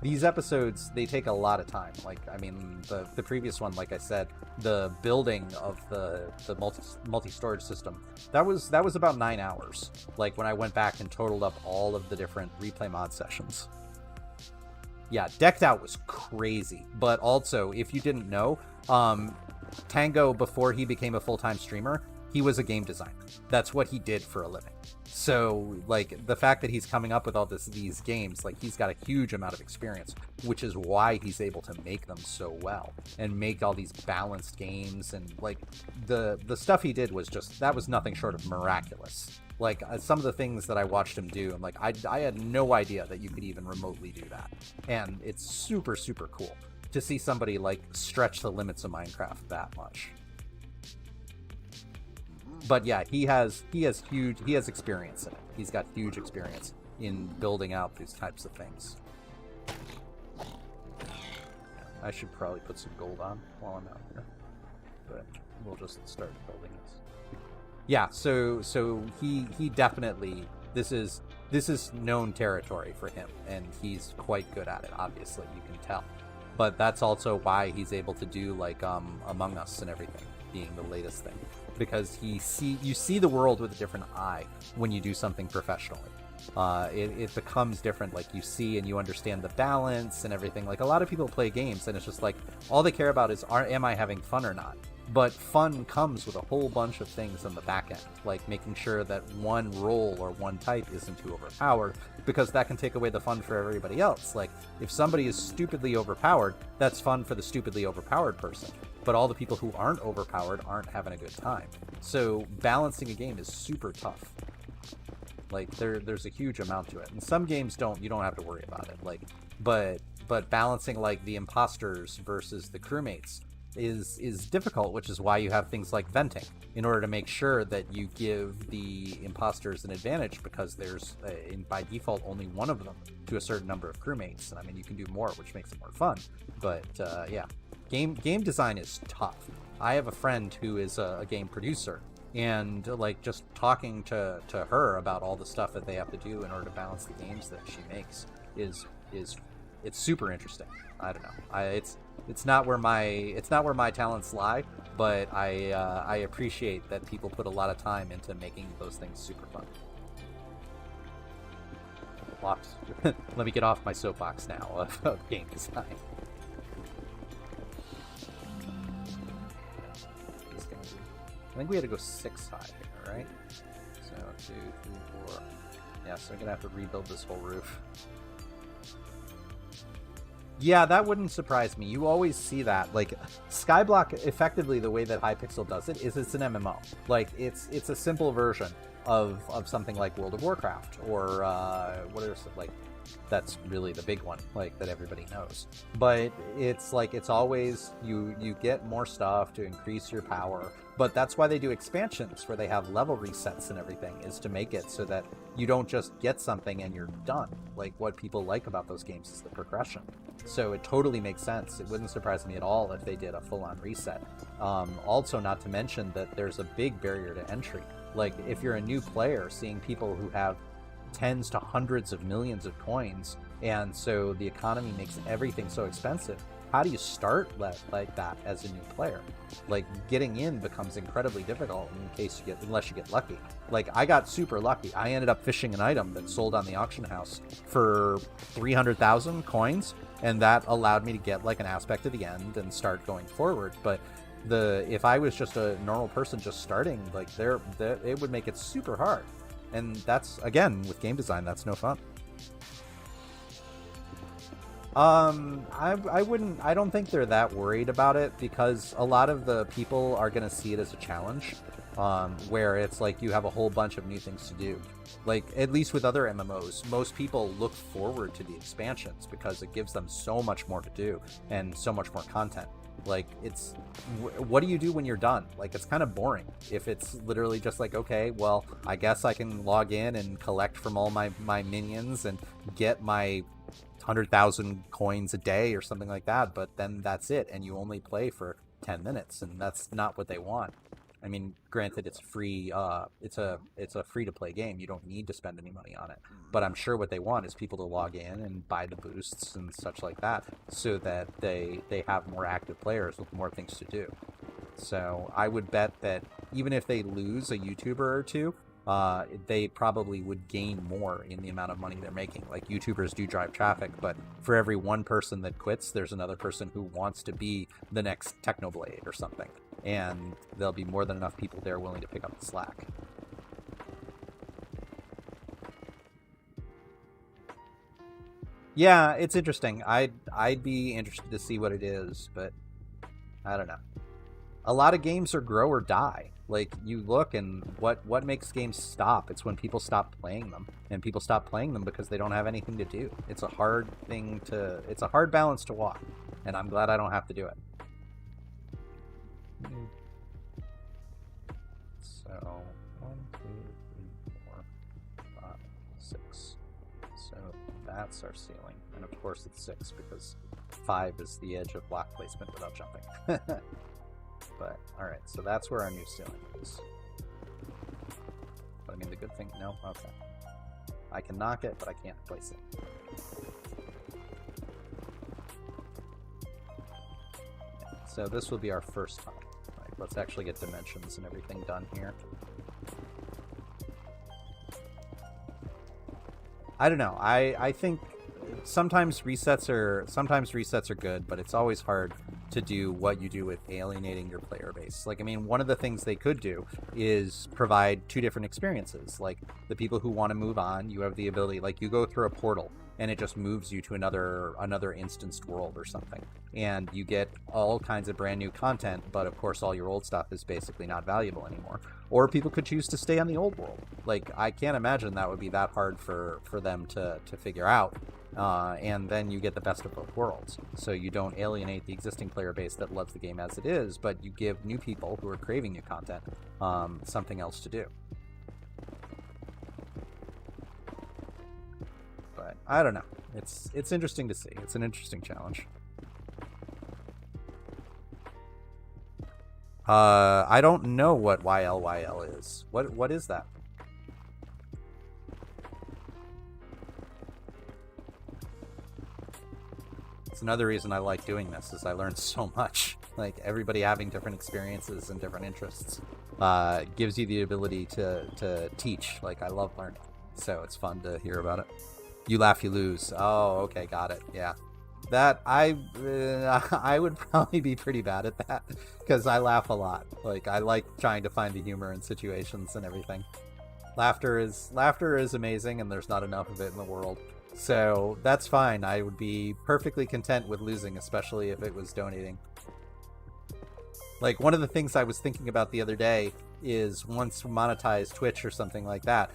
These episodes, they take a lot of time. Like, I mean, the previous one, like I said, the building of the multi-storage system, that was about 9 hours. Like, when I went back and totaled up all of the different replay mod sessions. Yeah, Decked Out was crazy. But also, if you didn't know, Tango, before he became a full-time streamer, he was a game designer. That's what he did for a living. So, like, the fact that he's coming up with all these games, like, he's got a huge amount of experience, which is why he's able to make them so well and make all these balanced games. And, like, the stuff he did was just, that was nothing short of miraculous. Like, some of the things that I watched him do, I'm like, I had no idea that you could even remotely do that. And it's super, super cool. to see somebody like stretch the limits of Minecraft that much. But yeah, he has experience in it. He's got huge experience in building out these types of things. I should probably put some gold on while I'm out here, but we'll just start building this. Yeah, so he definitely, this is known territory for him, and he's quite good at it. Obviously, you can tell. But that's also why he's able to do like Among Us and everything, being the latest thing, because you see the world with a different eye when you do something professionally. It becomes different. Like, you see and you understand the balance and everything. Like, a lot of people play games and it's just like all they care about is am I having fun or not. But fun comes with a whole bunch of things on the back end, like making sure that one role or one type isn't too overpowered, because that can take away the fun for everybody else. Like, if somebody is stupidly overpowered, that's fun for the stupidly overpowered person, but all the people who aren't overpowered aren't having a good time. So balancing a game is super tough. Like, there's a huge amount to it, and some games you don't have to worry about it. Like, but balancing like the imposters versus the crewmates is difficult, which is why you have things like venting, in order to make sure that you give the imposters an advantage, because there's by default only one of them to a certain number of crewmates. And I mean, you can do more, which makes it more fun. But yeah, game design is tough. I have a friend who is a game producer, and like just talking to her about all the stuff that they have to do in order to balance the games that she makes is it's super interesting. I don't know. It's not where my talents lie, but I appreciate that people put a lot of time into making those things super fun. Blocks. Let me get off my soapbox now of game design. I think we had to go 6 high here, right? So 2, 3, 4. Yeah, so I'm gonna have to rebuild this whole roof. Yeah, that wouldn't surprise me. You always see that. Like, Skyblock, effectively, the way that Hypixel does it is it's an MMO. Like, it's a simple version of something like World of Warcraft, or what is it, like, that's really the big one, like, that everybody knows. But it's like, it's always, you get more stuff to increase your power. But that's why they do expansions, where they have level resets and everything, is to make it so that you don't just get something and you're done. Like, what people like about those games is the progression. So it totally makes sense. It wouldn't surprise me at all if they did a full-on reset. Also, not to mention that there's a big barrier to entry. Like, if you're a new player, seeing people who have tens to hundreds of millions of coins, and so the economy makes everything so expensive, how do you start like that as a new player? Like, getting in becomes incredibly difficult unless you get lucky. Like, I got super lucky. I ended up fishing an item that sold on the auction house for 300,000 coins, and that allowed me to get like an aspect at the end and start going forward. But if I was just a normal person just starting, like, it would make it super hard. And that's, again, with game design, that's no fun. I don't think they're that worried about it, because a lot of the people are going to see it as a challenge, where it's like you have a whole bunch of new things to do. Like, at least with other MMOs, most people look forward to the expansions because it gives them so much more to do and so much more content. Like, it's, what do you do when you're done? Like, it's kind of boring if it's literally just like, okay, well, I guess I can log in and collect from all my minions and get my 100,000 coins a day or something like that, but then that's it, and you only play for 10 minutes, and that's not what they want. I mean, granted, it's free. It's a free to play game. You don't need to spend any money on it. But I'm sure what they want is people to log in and buy the boosts and such like that, so that they have more active players with more things to do. So I would bet that even if they lose a YouTuber or two, they probably would gain more in the amount of money they're making. Like, YouTubers do drive traffic, but for every one person that quits, there's another person who wants to be the next Technoblade or something. And there'll be more than enough people there willing to pick up the slack. Yeah, it's interesting. I'd be interested to see what it is, but I don't know. A lot of games are grow or die. Like, you look, and what makes games stop? It's when people stop playing them, and people stop playing them because they don't have anything to do. It's a hard balance to walk, and I'm glad I don't have to do it. So 1, 2, 3, 4, 5, 6. So that's our ceiling, and of course it's 6 because 5 is the edge of block placement without jumping. But alright, so that's where our new ceiling is. But I mean, the good thing, no, okay. I can knock it, but I can't place it. So this will be our first time. Right, let's actually get dimensions and everything done here. I don't know. I think sometimes resets are good, but it's always hard to do what you do with alienating your player base. Like, I mean, one of the things they could do is provide 2 different experiences. Like, the people who want to move on, you have the ability, like, you go through a portal and it just moves you to another instanced world or something, and you get all kinds of brand new content, but of course all your old stuff is basically not valuable anymore. Or people could choose to stay on the old world. Like, I can't imagine that would be that hard for them to figure out. And then you get the best of both worlds. So you don't alienate the existing player base that loves the game as it is, but you give new people who are craving new content something else to do. But I don't know. It's interesting to see. It's an interesting challenge. I don't know what YLYL is. What is that? It's another reason I like doing this, is I learn so much. Like, everybody having different experiences and different interests gives you the ability to teach. Like, I love learning, so it's fun to hear about it. You laugh, you lose. Oh, okay, got it. Yeah, that I would probably be pretty bad at that, because I laugh a lot. Like, I like trying to find the humor in situations and everything. Laughter is amazing, and there's not enough of it in the world. So that's fine. I would be perfectly content with losing, especially if it was donating. Like, one of the things I was thinking about the other day is, once monetize Twitch or something like that,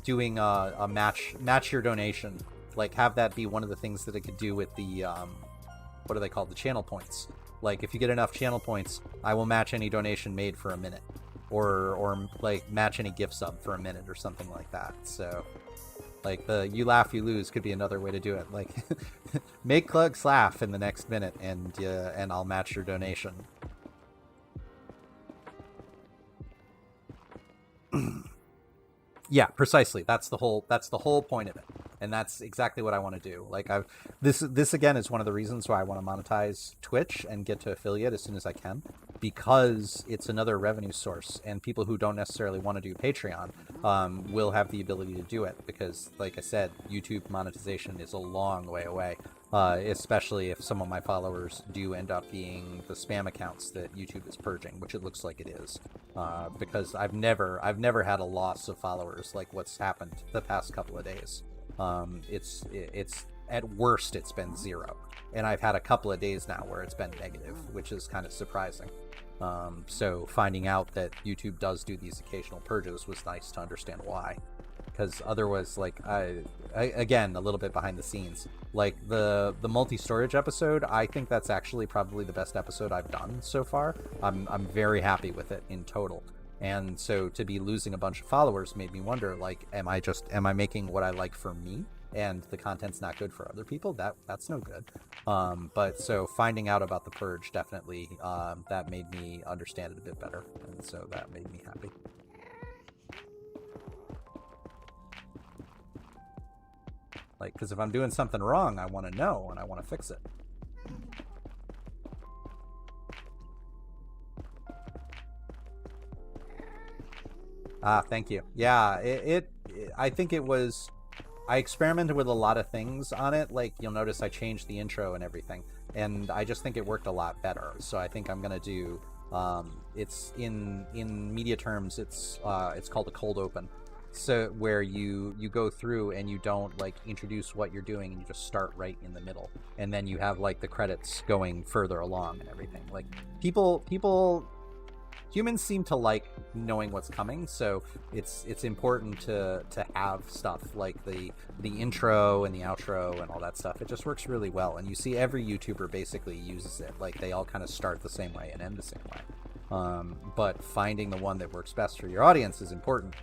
doing a match your donation. Like, have that be one of the things that it could do with the what are they called, the channel points. Like, if you get enough channel points, I will match any donation made for a minute, or like match any gift sub for a minute or something like that. So, like, the you laugh, you lose could be another way to do it. Like, make Clugs laugh in the next minute, and I'll match your donation. Yeah, precisely. That's the whole point of it, and that's exactly what I want to do. Like, this again is one of the reasons why I want to monetize Twitch and get to affiliate as soon as I can, because it's another revenue source, and people who don't necessarily want to do Patreon will have the ability to do it, because, like I said, YouTube monetization is a long way away. Especially if some of my followers do end up being the spam accounts that YouTube is purging, which it looks like it is. Because I've never had a loss of followers like what's happened the past couple of days. It's at worst it's been 0, and I've had a couple of days now where it's been negative, which is kind of surprising. So finding out that YouTube does do these occasional purges was nice to understand why. Because otherwise, like, I again, a little bit behind the scenes, like the multi-storage episode, I think that's actually probably the best episode I've done so far. I'm very happy with it in total, and so to be losing a bunch of followers made me wonder, like, am I making what I like for me, and the content's not good for other people? That's no good. But so finding out about the purge definitely that made me understand it a bit better, and so that made me happy. Like, because if I'm doing something wrong, I want to know, and I want to fix it. Thank you. Yeah, I think it was, I experimented with a lot of things on it. Like, you'll notice I changed the intro and everything, and I just think it worked a lot better. So I think I'm going to do, it's in media terms, it's called a cold open. So where you go through and you don't, like, introduce what you're doing, and you just start right in the middle, and then you have, like, the credits going further along and everything. Like, people humans seem to like knowing what's coming, so it's important to have stuff like the intro and the outro and all that stuff. It just works really well, and you see every YouTuber basically uses it. Like, they all kind of start the same way and end the same way. But finding the one that works best for your audience is important.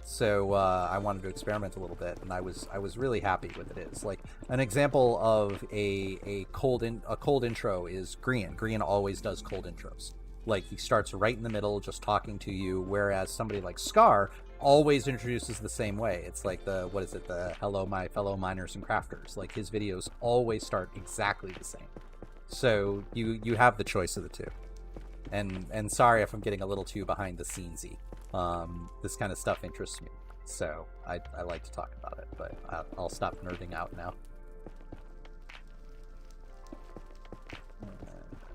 So I wanted to experiment a little bit, and I was really happy with it. Is like an example of a cold intro is Grian. Grian always does cold intros. Like, he starts right in the middle, just talking to you, whereas somebody like Scar always introduces the same way. It's like the hello my fellow miners and crafters. Like, his videos always start exactly the same. So you have the choice of the two. And sorry if I'm getting a little too behind the scenesy. This kind of stuff interests me, so I like to talk about it, but I'll stop nerding out now.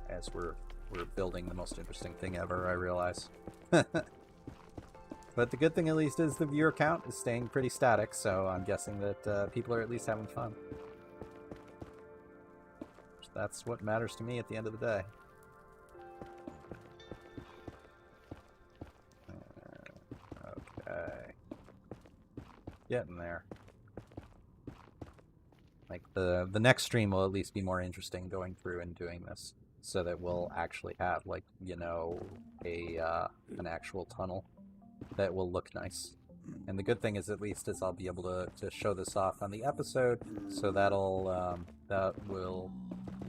As we're building the most interesting thing ever, I realize. But the good thing, at least, is the viewer count is staying pretty static, so I'm guessing that people are at least having fun. That's what matters to me at the end of the day. Okay. Getting there. Like, the next stream will at least be more interesting going through and doing this, so that we'll actually have, like, you know, an actual tunnel that will look nice. And the good thing is, at least, is I'll be able to show this off on the episode, so that will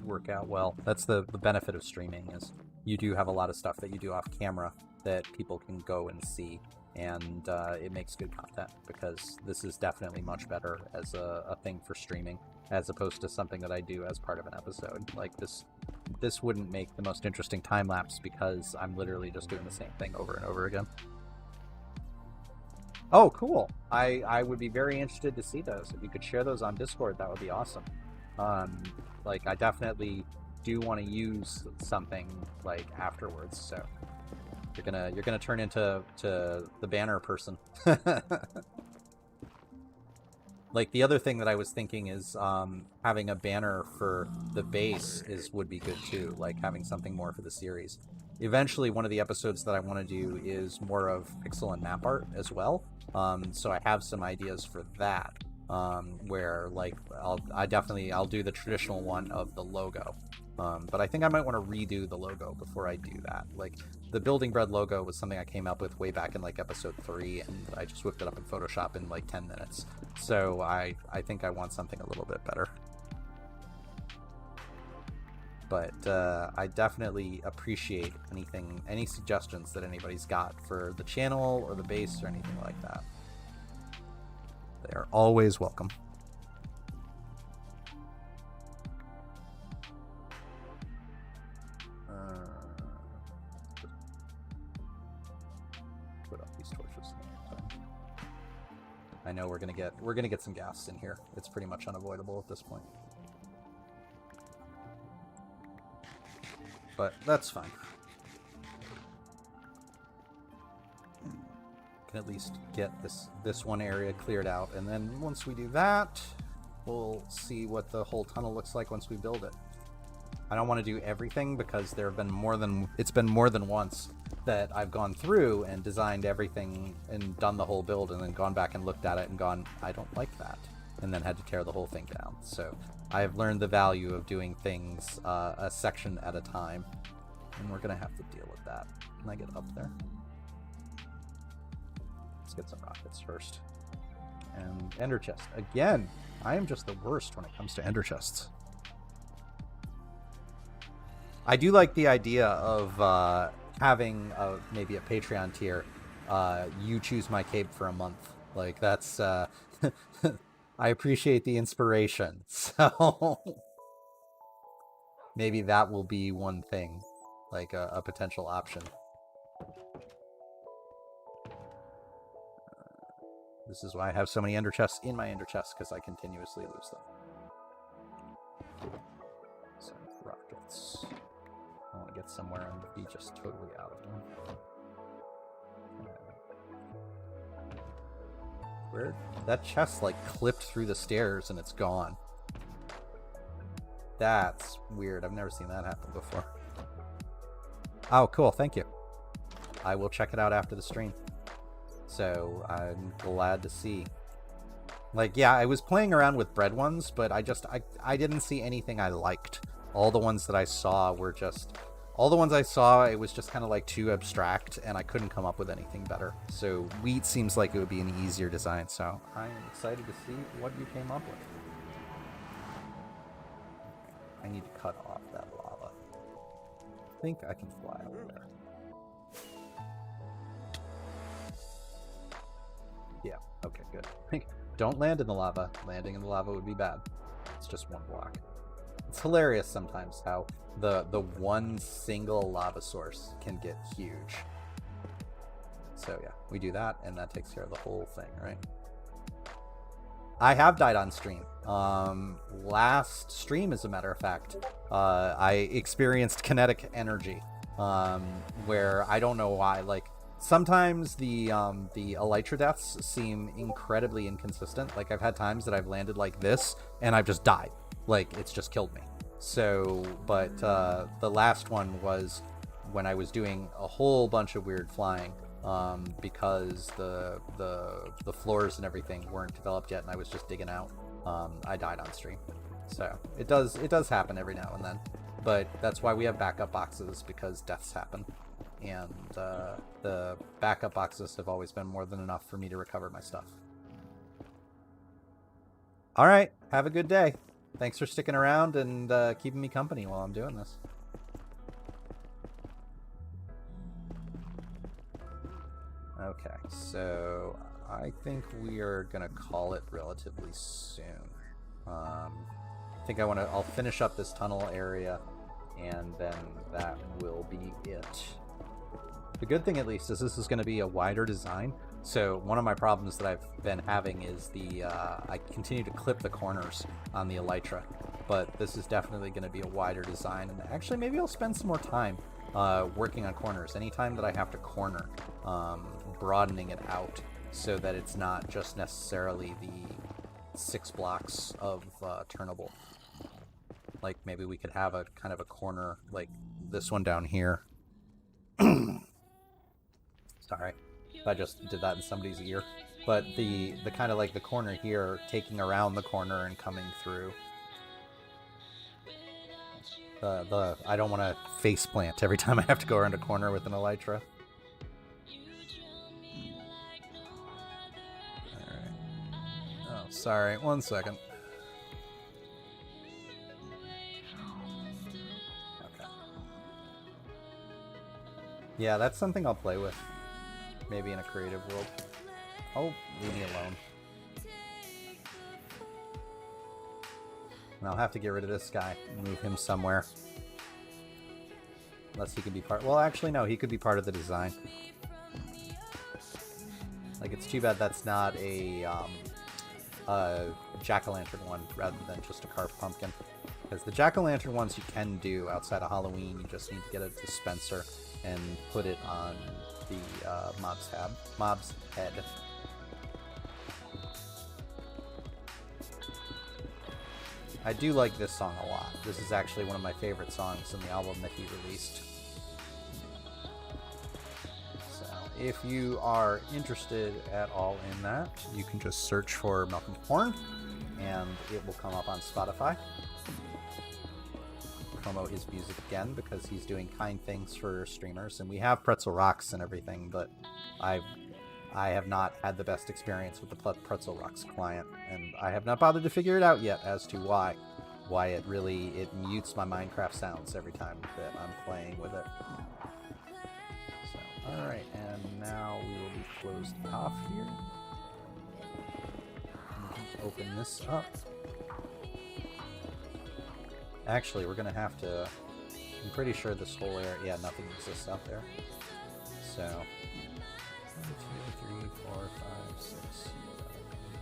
work out well. That's the benefit of streaming, is you do have a lot of stuff that you do off camera that people can go and see, and it makes good content, because this is definitely much better as a thing for streaming, as opposed to something that I do as part of an episode. Like, this wouldn't make the most interesting time-lapse, because I'm literally just doing the same thing over and over again. Oh, cool. I would be very interested to see those. If you could share those on Discord, that would be awesome. Like, I definitely do want to use something, like, afterwards, so you're gonna turn into the banner person. Like, the other thing that I was thinking is having a banner for the base would be good too, like having something more for the series. Eventually, one of the episodes that I want to do is more of pixel and map art as well. So I have some ideas for that, where, like, I'll do the traditional one of the logo. But I think I might want to redo the logo before I do that. Like, the Building Bread logo was something I came up with way back in, like, episode 3, and I just whipped it up in Photoshop in, like, 10 minutes. So I think I want something a little bit better. But I definitely appreciate any suggestions that anybody's got for the channel or the base or anything like that. They are always welcome. Put up these torches. I know we're gonna get some gas in here. It's pretty much unavoidable at this point. But that's fine. Can at least get this one area cleared out, and then once we do that, we'll see what the whole tunnel looks like once we build it. I don't want to do everything, because it's been more than once that I've gone through and designed everything and done the whole build, and then gone back and looked at it and gone, I don't like that, and then had to tear the whole thing down. So I have learned the value of doing things a section at a time, and we're gonna have to deal with that. Can I get up there? Let's get some rockets first. And ender chest. Again, I am just the worst when it comes to ender chests. I do like the idea of having maybe a Patreon tier. You choose my cape for a month. Like, that's... I appreciate the inspiration. So maybe that will be one thing. Like a potential option. This is why I have so many ender chests in my ender chests, because I continuously lose them. Some rockets. I want to get somewhere and be just totally out of them. Where that chest, like, clipped through the stairs and it's gone. That's weird. I've never seen that happen before. Oh, cool. Thank you. I will check it out after the stream. So I'm glad to see. Like, yeah, I was playing around with bread ones, but I didn't see anything I liked. All the ones that I saw were just... All the ones I saw, it was just kind of like too abstract, and I couldn't come up with anything better. So wheat seems like it would be an easier design, so I am excited to see what you came up with. I need to cut off that lava. I think I can fly over there. Yeah, okay, good. Don't land in the lava. Landing in the lava would be bad. It's just one block. It's hilarious sometimes how the one single lava source can get huge. So yeah, we do that, and that takes care of the whole thing, right? I have died on stream. Last stream, as a matter of fact, I experienced kinetic energy, where I don't know why. Like, sometimes the elytra deaths seem incredibly inconsistent. Like, I've had times that I've landed like this, and I've just died. Like, it's just killed me. So, but the last one was when I was doing a whole bunch of weird flying, because the floors and everything weren't developed yet, and I was just digging out. I died on stream. So it does happen every now and then, but that's why we have backup boxes, because deaths happen, and the backup boxes have always been more than enough for me to recover my stuff. All right, have a good day. Thanks for sticking around and keeping me company while I'm doing this. Okay, so I think we are gonna call it relatively soon. I think I'll finish up this tunnel area, and then that will be it. The good thing, at least, is this is going to be a wider design. So one of my problems that I've been having is I continue to clip the corners on the elytra, but this is definitely going to be a wider design. And actually, maybe I'll spend some more time working on corners. Anytime that I have to corner, broadening it out so that it's not just necessarily the 6 blocks of turnable. Like, maybe we could have a kind of a corner like this one down here. Sorry if I just did that in somebody's ear. But the kind of like the corner here, taking around the corner and coming through. I don't want to face plant every time I have to go around a corner with an elytra. Alright. Oh, sorry. 1 second. Okay. Yeah, that's something I'll play with. Maybe in a creative world. Oh, leave me alone. And I'll have to get rid of this guy and move him somewhere. Unless he could be part... Well, actually, no, he could be part of the design. Like, it's too bad that's not a jack-o'-lantern one rather than just a carved pumpkin. Because the jack-o'-lantern ones you can do outside of Halloween. You just need to get a dispenser and put it on the mob's head. I do like this song a lot. This is actually one of my favorite songs in the album that he released. So, if you are interested at all in that, you can just search for Malcolm Horn, and it will come up on Spotify. Promote his music again, because he's doing kind things for streamers, and we have Pretzel Rocks and everything, but I have not had the best experience with the Pretzel Rocks client, and I have not bothered to figure it out yet as to why it mutes my Minecraft sounds every time that I'm playing with it. So, alright, and now we will be closed off here. Open this up. Actually, we're gonna have to... I'm pretty sure this whole area... Yeah, nothing exists out there. So... 1, 2, 3, 4, 5, 6, 7,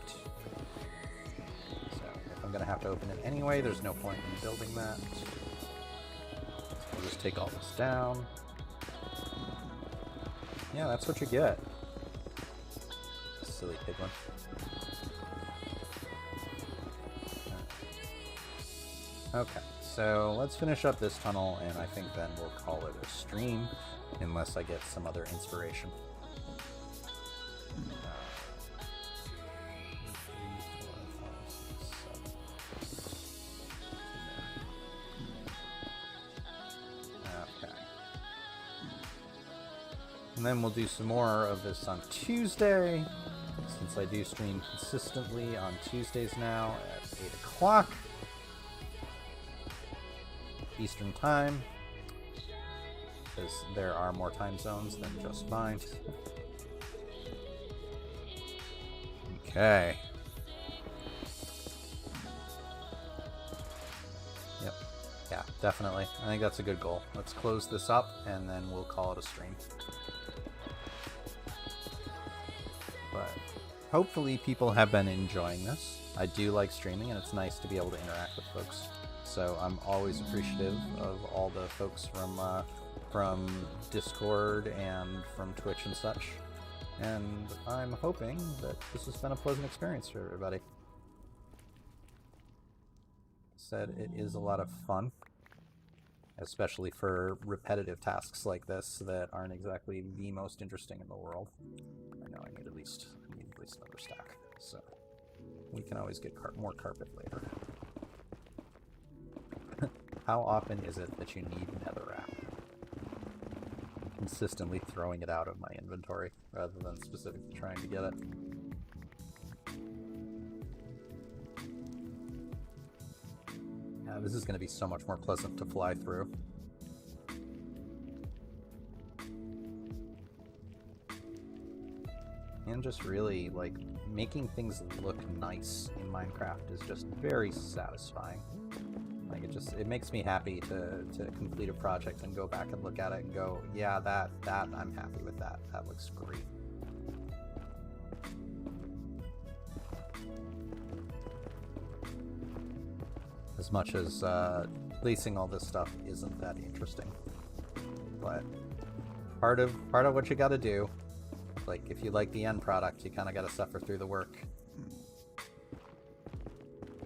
8. So, if I'm gonna have to open it anyway, there's no point in building that. So I'll just take all this down. Yeah, that's what you get. Silly piglin. Okay, so let's finish up this tunnel, and I think then we'll call it a stream. unless I get some other inspiration. Okay. And then we'll do some more of this on Tuesday, since I do stream consistently on Tuesdays now at 8 o'clock Eastern Time, because there are more time zones than just mine. Okay. Yep. Yeah, definitely. I think that's a good goal. Let's close this up, and then we'll call it a stream. But hopefully people have been enjoying this. I do like streaming, and it's nice to be able to interact with folks. So I'm always appreciative of all the folks from Discord and from Twitch and such. And I'm hoping that this has been a pleasant experience for everybody. Said it is a lot of fun, especially for repetitive tasks like this that aren't exactly the most interesting in the world. I know I need at least another stack, so we can always get more carpet later. How often is it that you need netherrack? Consistently throwing it out of my inventory rather than specifically trying to get it. Yeah, this is going to be so much more pleasant to fly through. And just really, like, making things look nice in Minecraft is just very satisfying. Like, it makes me happy to complete a project and go back and look at it and go, yeah, that I'm happy with that. That looks great. As much as placing all this stuff isn't that interesting, but part of what you got to do, like if you like the end product, you kind of got to suffer through the work.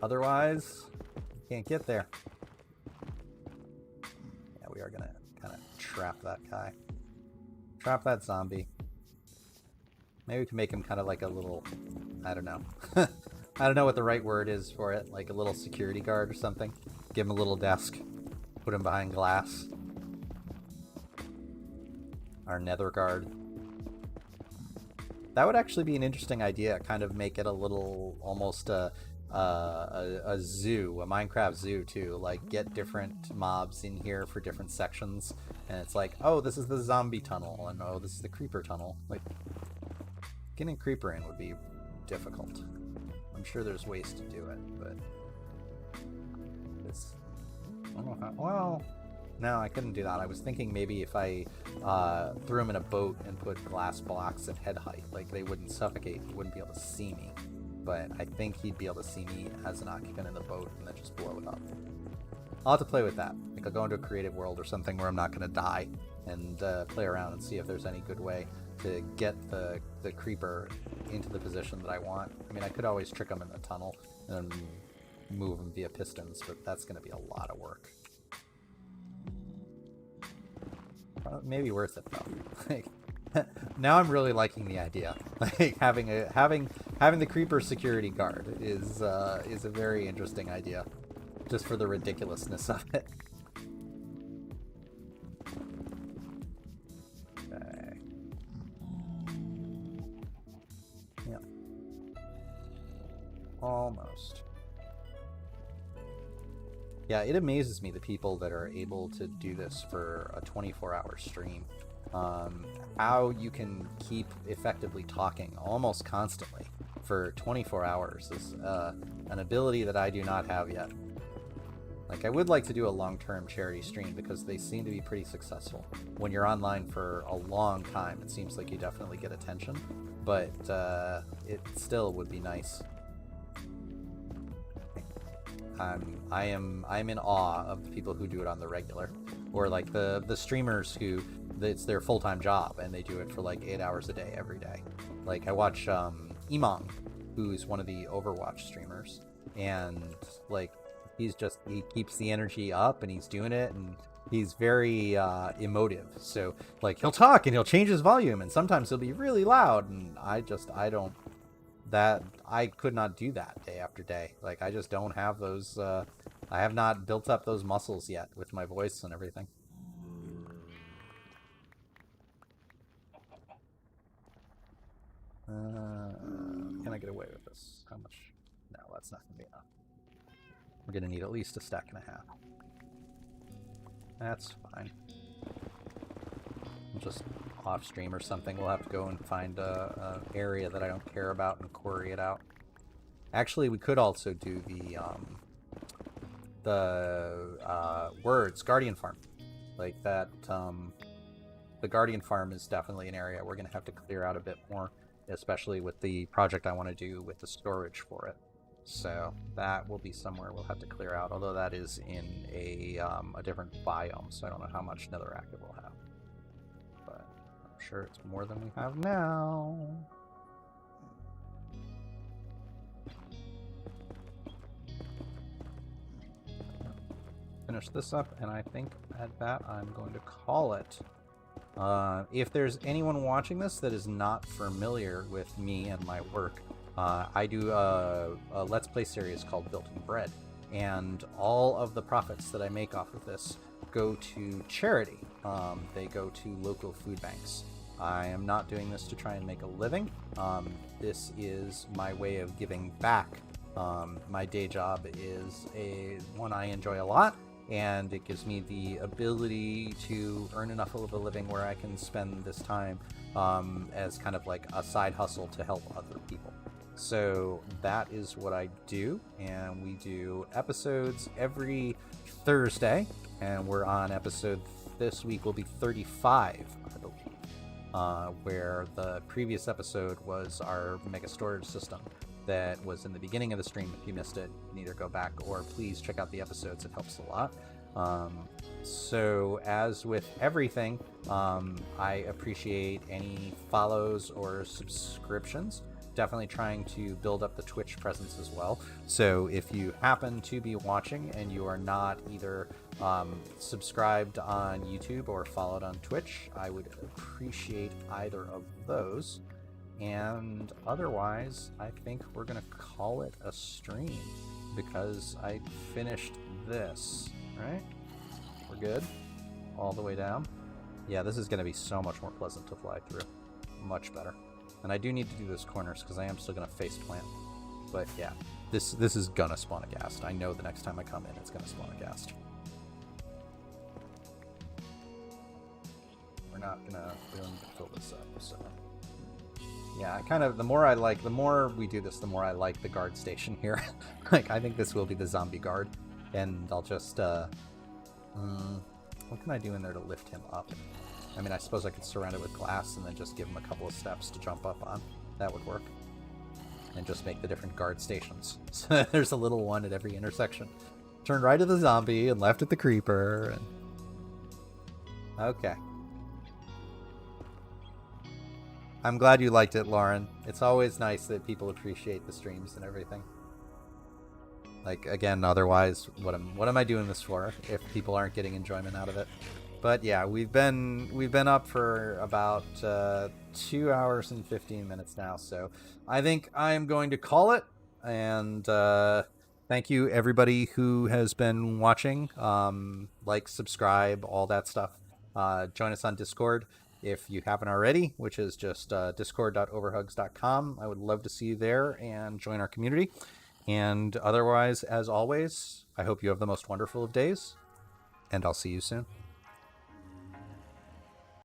Otherwise, can't get there. Yeah, we are gonna kind of trap that guy. Trap that zombie. Maybe we can make him kind of like a little, I don't know. I don't know what the right word is for it, like a little security guard or something. Give him a little desk. Put him behind glass. Our nether guard. That would actually be an interesting idea, kind of make it a little, almost a zoo, a Minecraft zoo too, like get different mobs in here for different sections, and it's like, oh, this is the zombie tunnel, and oh, this is the creeper tunnel. Like, getting a creeper in would be difficult. I'm sure there's ways to do it, but it's, I don't know how, well, no, I couldn't do that. I was thinking maybe if I threw him in a boat and put glass blocks at head height, like they wouldn't suffocate, he wouldn't be able to see me. But I think he'd be able to see me as an occupant in the boat and then just blow it up. I'll have to play with that. Like, I'll go into a creative world or something where I'm not going to die and play around and see if there's any good way to get the creeper into the position that I want. I mean, I could always trick him in the tunnel and then move him via pistons, but that's going to be a lot of work. Maybe worth it, though. Like, now I'm really liking the idea. Like having the creeper security guard is a very interesting idea, just for the ridiculousness of it. Okay. Yeah. Almost. Yeah, it amazes me the people that are able to do this for a 24-hour stream. How you can keep effectively talking almost constantly for 24 hours is an ability that I do not have yet. Like, I would like to do a long-term charity stream because they seem to be pretty successful. When you're online for a long time, it seems like you definitely get attention, but it still would be nice. I'm in awe of the people who do it on the regular, or like the streamers who it's their full-time job and they do it for like 8 hours a day every day. Like, I watch Emong, who's one of the Overwatch streamers, and like he keeps the energy up and he's doing it, and He's very emotive. So like he'll talk and he'll change his volume, and sometimes he'll be really loud, and I don't that I could not do that day after day. Like I just don't have those. I have not built up those muscles yet with my voice and everything. Can I get away with this? How much? No, that's not gonna be enough. We're gonna need at least a stack and a half. That's fine. We'll just off stream or something. We'll have to go and find a area that I don't care about and quarry it out. Actually, we could also do the words Guardian Farm, like that. The Guardian Farm is definitely an area we're gonna have to clear out a bit more, especially with the project I want to do with the storage for it. So that will be somewhere we'll have to clear out, although that is in a different biome, so I don't know how much netherrack it will have. But I'm sure it's more than we have now. Finish this up, and I think at that I'm going to call it. If there's anyone watching this that is not familiar with me and my work, I do a Let's Play series called Building Bread, and all of the profits that I make off of this go to charity. They go to local food banks. I am not doing this to try and make a living. This is my way of giving back. My day job is one I enjoy a lot, and it gives me the ability to earn enough of a living where I can spend this time as kind of like a side hustle to help other people. So that is what I do, and we do episodes every Thursday, and we're on episode this week will be 35, I believe, where the previous episode was our mega storage system that was in the beginning of the stream. If you missed it, you can either go back or please check out the episodes. It helps a lot. So as with everything, I appreciate any follows or subscriptions. Definitely trying to build up the Twitch presence as well. So if you happen to be watching and you are not either subscribed on YouTube or followed on Twitch, I would appreciate either of those. And otherwise, I think we're gonna call it a stream because I finished this, right? We're good all the way down. Yeah, this is gonna be so much more pleasant to fly through. Much better. And I do need to do those corners because I am still gonna face plant. But yeah, this is gonna spawn a ghast. I know the next time I come in, it's gonna spawn a ghast. We don't need to fill this up, so. Yeah, the more we do this, the more I like the guard station here. Like, I think this will be the zombie guard, and I'll just, what can I do in there to lift him up? I mean, I suppose I could surround it with glass and then just give him a couple of steps to jump up on. That would work. And just make the different guard stations. So there's a little one at every intersection. Turn right at the zombie and left at the creeper. And... Okay. I'm glad you liked it, Lauren. It's always nice that people appreciate the streams and everything. Like, again, otherwise, what am I doing this for if people aren't getting enjoyment out of it? But yeah, we've been up for about 2 hours and 15 minutes now, so I think I'm going to call it. And thank you everybody who has been watching. Like, subscribe, all that stuff. Join us on Discord if you haven't already, which is just discord.overhugs.com. I would love to see you there and join our community. And otherwise, as always, I hope you have the most wonderful of days, and I'll see you soon.